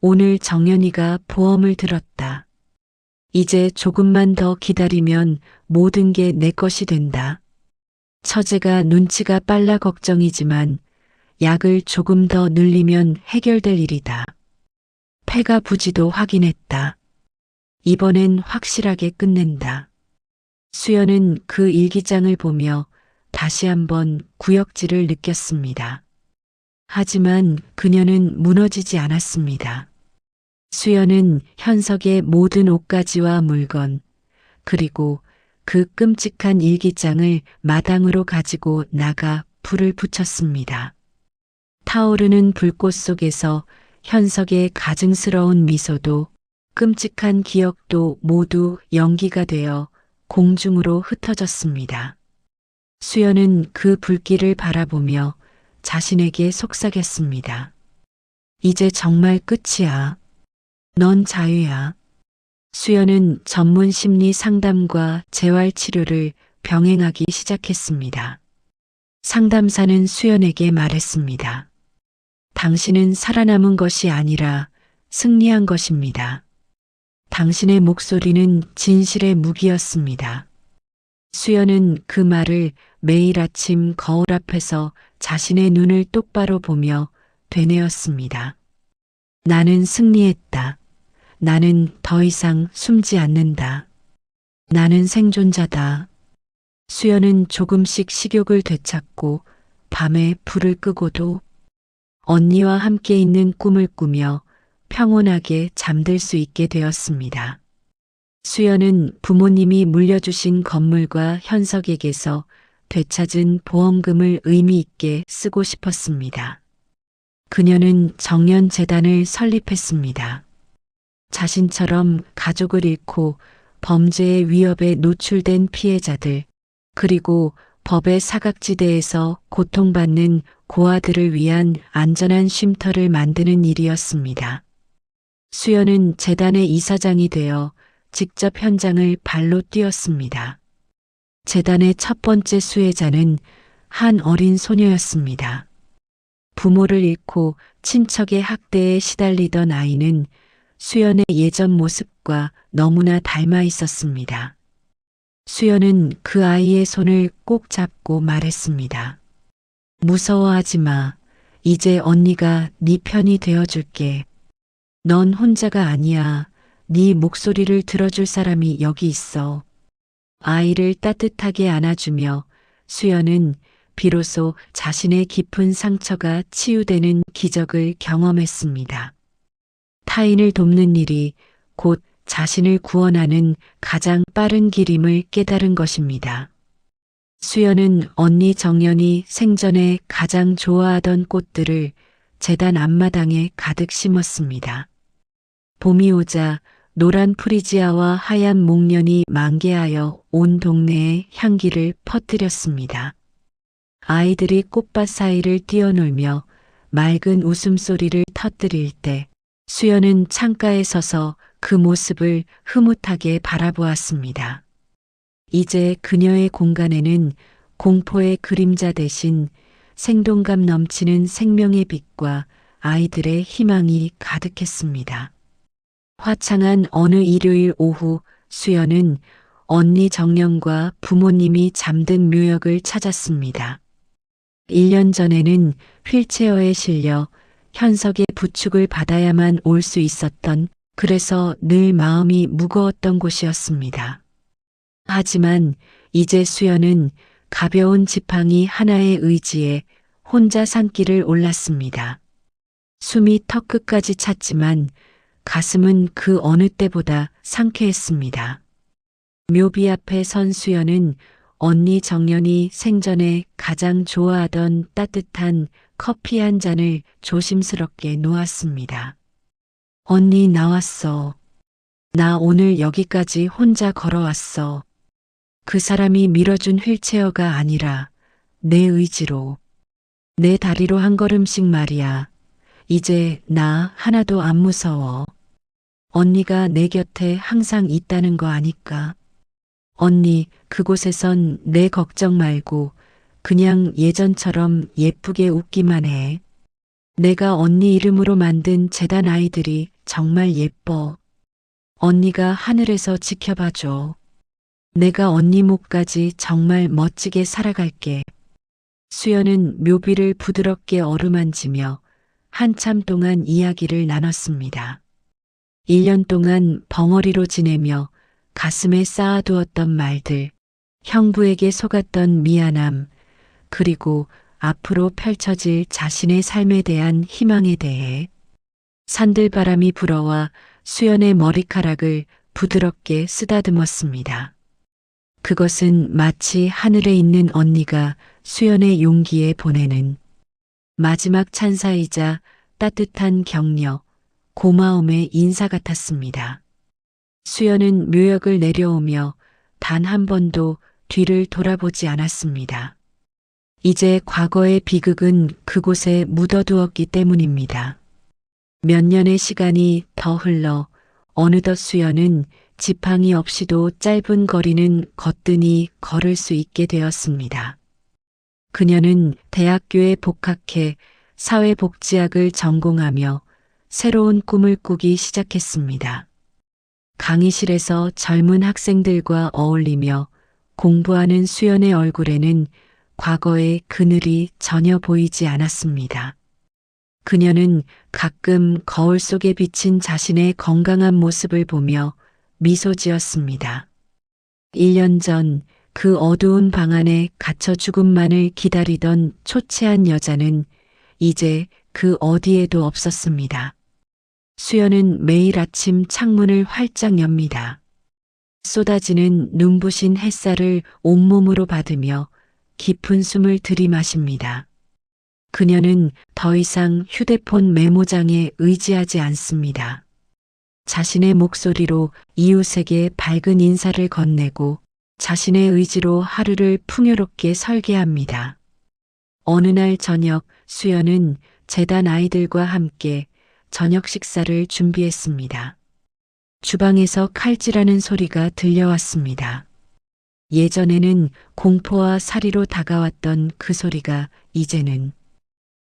오늘 정연이가 보험을 들었다. 이제 조금만 더 기다리면 모든 게 내 것이 된다. 처제가 눈치가 빨라 걱정이지만 약을 조금 더 늘리면 해결될 일이다. 폐가 부지도 확인했다. 이번엔 확실하게 끝낸다. 수연은 그 일기장을 보며 다시 한번 구역질을 느꼈습니다. 하지만 그녀는 무너지지 않았습니다. 수연은 현석의 모든 옷가지와 물건, 그리고 그 끔찍한 일기장을 마당으로 가지고 나가 불을 붙였습니다. 타오르는 불꽃 속에서 현석의 가증스러운 미소도 끔찍한 기억도 모두 연기가 되어 공중으로 흩어졌습니다. 수연은 그 불길을 바라보며 자신에게 속삭였습니다. 이제 정말 끝이야. 넌 자유야. 수연은 전문 심리 상담과 재활 치료를 병행하기 시작했습니다. 상담사는 수연에게 말했습니다. 당신은 살아남은 것이 아니라 승리한 것입니다. 당신의 목소리는 진실의 무기였습니다. 수연은 그 말을 매일 아침 거울 앞에서 자신의 눈을 똑바로 보며 되뇌었습니다. 나는 승리했다. 나는 더 이상 숨지 않는다. 나는 생존자다. 수연은 조금씩 식욕을 되찾고 밤에 불을 끄고도 언니와 함께 있는 꿈을 꾸며 평온하게 잠들 수 있게 되었습니다. 수연은 부모님이 물려주신 건물과 현석에게서 되찾은 보험금을 의미 있게 쓰고 싶었습니다. 그녀는 정연재단을 설립했습니다. 자신처럼 가족을 잃고 범죄의 위협에 노출된 피해자들, 그리고 법의 사각지대에서 고통받는 고아들을 위한 안전한 쉼터를 만드는 일이었습니다. 수연은 재단의 이사장이 되어 직접 현장을 발로 뛰었습니다. 재단의 첫 번째 수혜자는 한 어린 소녀였습니다. 부모를 잃고 친척의 학대에 시달리던 아이는 수연의 예전 모습과 너무나 닮아 있었습니다. 수연은 그 아이의 손을 꼭 잡고 말했습니다. 무서워하지 마. 이제 언니가 네 편이 되어줄게. 넌 혼자가 아니야. 네 목소리를 들어줄 사람이 여기 있어. 아이를 따뜻하게 안아주며 수연은 비로소 자신의 깊은 상처가 치유되는 기적을 경험했습니다. 타인을 돕는 일이 곧 자신을 구원하는 가장 빠른 길임을 깨달은 것입니다. 수연은 언니 정연이 생전에 가장 좋아하던 꽃들을 재단 앞마당에 가득 심었습니다. 봄이 오자 노란 프리지아와 하얀 목련이 만개하여 온 동네에 향기를 퍼뜨렸습니다. 아이들이 꽃밭 사이를 뛰어놀며 맑은 웃음소리를 터뜨릴 때 수연은 창가에 서서 그 모습을 흐뭇하게 바라보았습니다. 이제 그녀의 공간에는 공포의 그림자 대신 생동감 넘치는 생명의 빛과 아이들의 희망이 가득했습니다. 화창한 어느 일요일 오후 수연은 언니 정연과 부모님이 잠든 묘역을 찾았습니다. 1년 전에는 휠체어에 실려 현석의 부축을 받아야만 올 수 있었던, 그래서 늘 마음이 무거웠던 곳이었습니다. 하지만 이제 수연은 가벼운 지팡이 하나의 의지에 혼자 산길을 올랐습니다. 숨이 턱끝까지 찼지만 가슴은 그 어느 때보다 상쾌했습니다. 묘비 앞에 선 수연은 언니 정연이 생전에 가장 좋아하던 따뜻한 커피 한 잔을 조심스럽게 놓았습니다. 언니 나왔어. 나 오늘 여기까지 혼자 걸어왔어. 그 사람이 밀어준 휠체어가 아니라 내 의지로, 내 다리로 한 걸음씩 말이야. 이제 나 하나도 안 무서워. 언니가 내 곁에 항상 있다는 거 아니까. 언니, 그곳에선 내 걱정 말고 그냥 예전처럼 예쁘게 웃기만 해. 내가 언니 이름으로 만든 재단 아이들이 정말 예뻐. 언니가 하늘에서 지켜봐줘. 내가 언니 목까지 정말 멋지게 살아갈게. 수연은 묘비를 부드럽게 어루만지며 한참 동안 이야기를 나눴습니다. 1년 동안 벙어리로 지내며 가슴에 쌓아두었던 말들, 형부에게 속았던 미안함, 그리고 앞으로 펼쳐질 자신의 삶에 대한 희망에 대해 산들바람이 불어와 수연의 머리카락을 부드럽게 쓰다듬었습니다. 그것은 마치 하늘에 있는 언니가 수연의 용기에 보내는 마지막 찬사이자 따뜻한 격려, 고마움의 인사 같았습니다. 수연은 묘역을 내려오며 단 한 번도 뒤를 돌아보지 않았습니다. 이제 과거의 비극은 그곳에 묻어두었기 때문입니다. 몇 년의 시간이 더 흘러 어느덧 수연은 지팡이 없이도 짧은 거리는 거뜬히 걸을 수 있게 되었습니다. 그녀는 대학교에 복학해 사회복지학을 전공하며 새로운 꿈을 꾸기 시작했습니다. 강의실에서 젊은 학생들과 어울리며 공부하는 수연의 얼굴에는 과거의 그늘이 전혀 보이지 않았습니다. 그녀는 가끔 거울 속에 비친 자신의 건강한 모습을 보며 미소 지었습니다. 1년 전 그 어두운 방 안에 갇혀 죽음만을 기다리던 초췌한 여자는 이제 그 어디에도 없었습니다. 수연은 매일 아침 창문을 활짝 엽니다. 쏟아지는 눈부신 햇살을 온몸으로 받으며 깊은 숨을 들이마십니다. 그녀는 더 이상 휴대폰 메모장에 의지하지 않습니다. 자신의 목소리로 이웃에게 밝은 인사를 건네고 자신의 의지로 하루를 풍요롭게 설계합니다. 어느 날 저녁 수연은 재단 아이들과 함께 저녁 식사를 준비했습니다. 주방에서 칼질하는 소리가 들려왔습니다. 예전에는 공포와 사리로 다가왔던 그 소리가 이제는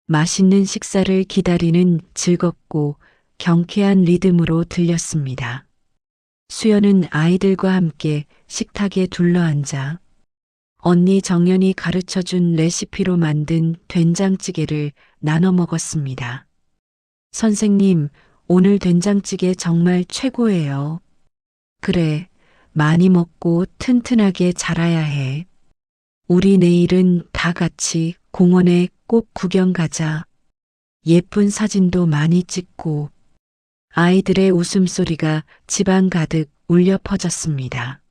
맛있는 식사를 기다리는 즐겁고 경쾌한 리듬으로 들렸습니다. 수연은 아이들과 함께 식탁에 둘러앉아 언니 정연이 가르쳐준 레시피로 만든 된장찌개를 나눠 먹었습니다. 선생님, 오늘 된장찌개 정말 최고예요. 그래, 많이 먹고 튼튼하게 자라야 해. 우리 내일은 다 같이 공원에 꼭 구경 가자. 예쁜 사진도 많이 찍고. 아이들의 웃음소리가 집안 가득 울려 퍼졌습니다.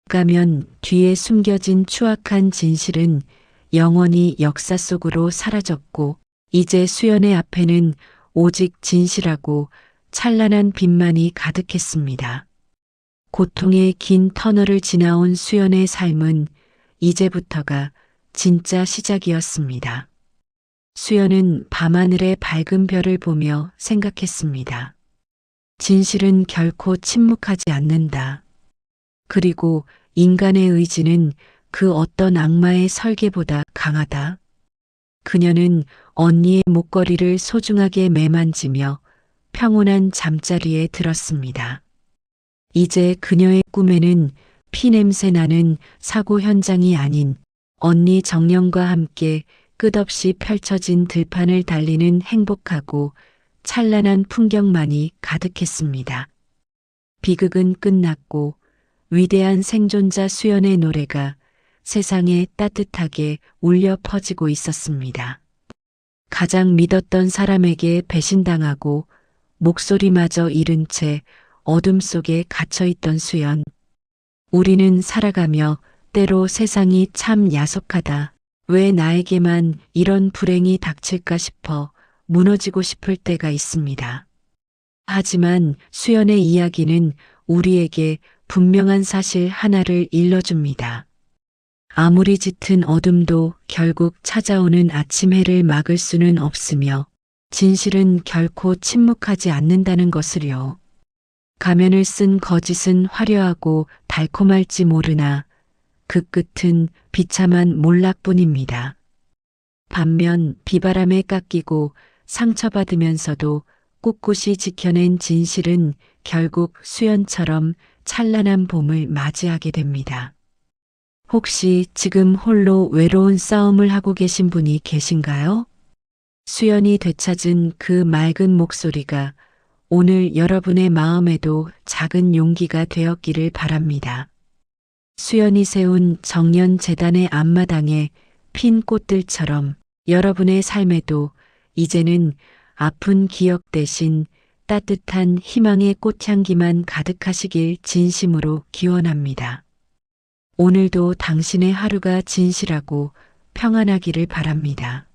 가면 뒤에 숨겨진 추악한 진실은 영원히 역사 속으로 사라졌고 이제 수연의 앞에는 오직 진실하고 찬란한 빛만이 가득했습니다. 고통의 긴 터널을 지나온 수연의 삶은 이제부터가 진짜 시작이었습니다. 수연은 밤하늘의 밝은 별을 보며 생각했습니다. 진실은 결코 침묵하지 않는다. 그리고 인간의 의지는 그 어떤 악마의 설계보다 강하다. 그녀는 언니의 목걸이를 소중하게 매만지며 평온한 잠자리에 들었습니다. 이제 그녀의 꿈에는 피냄새 나는 사고 현장이 아닌 언니 정연과 함께 끝없이 펼쳐진 들판을 달리는 행복하고 찬란한 풍경만이 가득했습니다. 비극은 끝났고 위대한 생존자 수연의 노래가 세상에 따뜻하게 울려 퍼지고 있었습니다. 가장 믿었던 사람에게 배신당하고 목소리마저 잃은 채 어둠 속에 갇혀있던 수연. 우리는 살아가며 때로 세상이 참 야속하다. 왜 나에게만 이런 불행이 닥칠까 싶어 무너지고 싶을 때가 있습니다. 하지만 수연의 이야기는 우리에게 분명한 사실 하나를 일러줍니다. 아무리 짙은 어둠도 결국 찾아오는 아침 해를 막을 수는 없으며 진실은 결코 침묵하지 않는다는 것을요. 가면을 쓴 거짓은 화려하고 달콤할지 모르나 그 끝은 비참한 몰락뿐입니다. 반면 비바람에 깎이고 상처받으면서도 꿋꿋이 지켜낸 진실은 결국 수연처럼 찬란한 봄을 맞이하게 됩니다. 혹시 지금 홀로 외로운 싸움을 하고 계신 분이 계신가요? 수연이 되찾은 그 맑은 목소리가 오늘 여러분의 마음에도 작은 용기가 되었기를 바랍니다. 수연이 세운 정년재단의 앞마당에 핀 꽃들처럼 여러분의 삶에도 이제는 아픈 기억 대신 따뜻한 희망의 꽃향기만 가득하시길 진심으로 기원합니다. 오늘도 당신의 하루가 진실하고 평안하기를 바랍니다.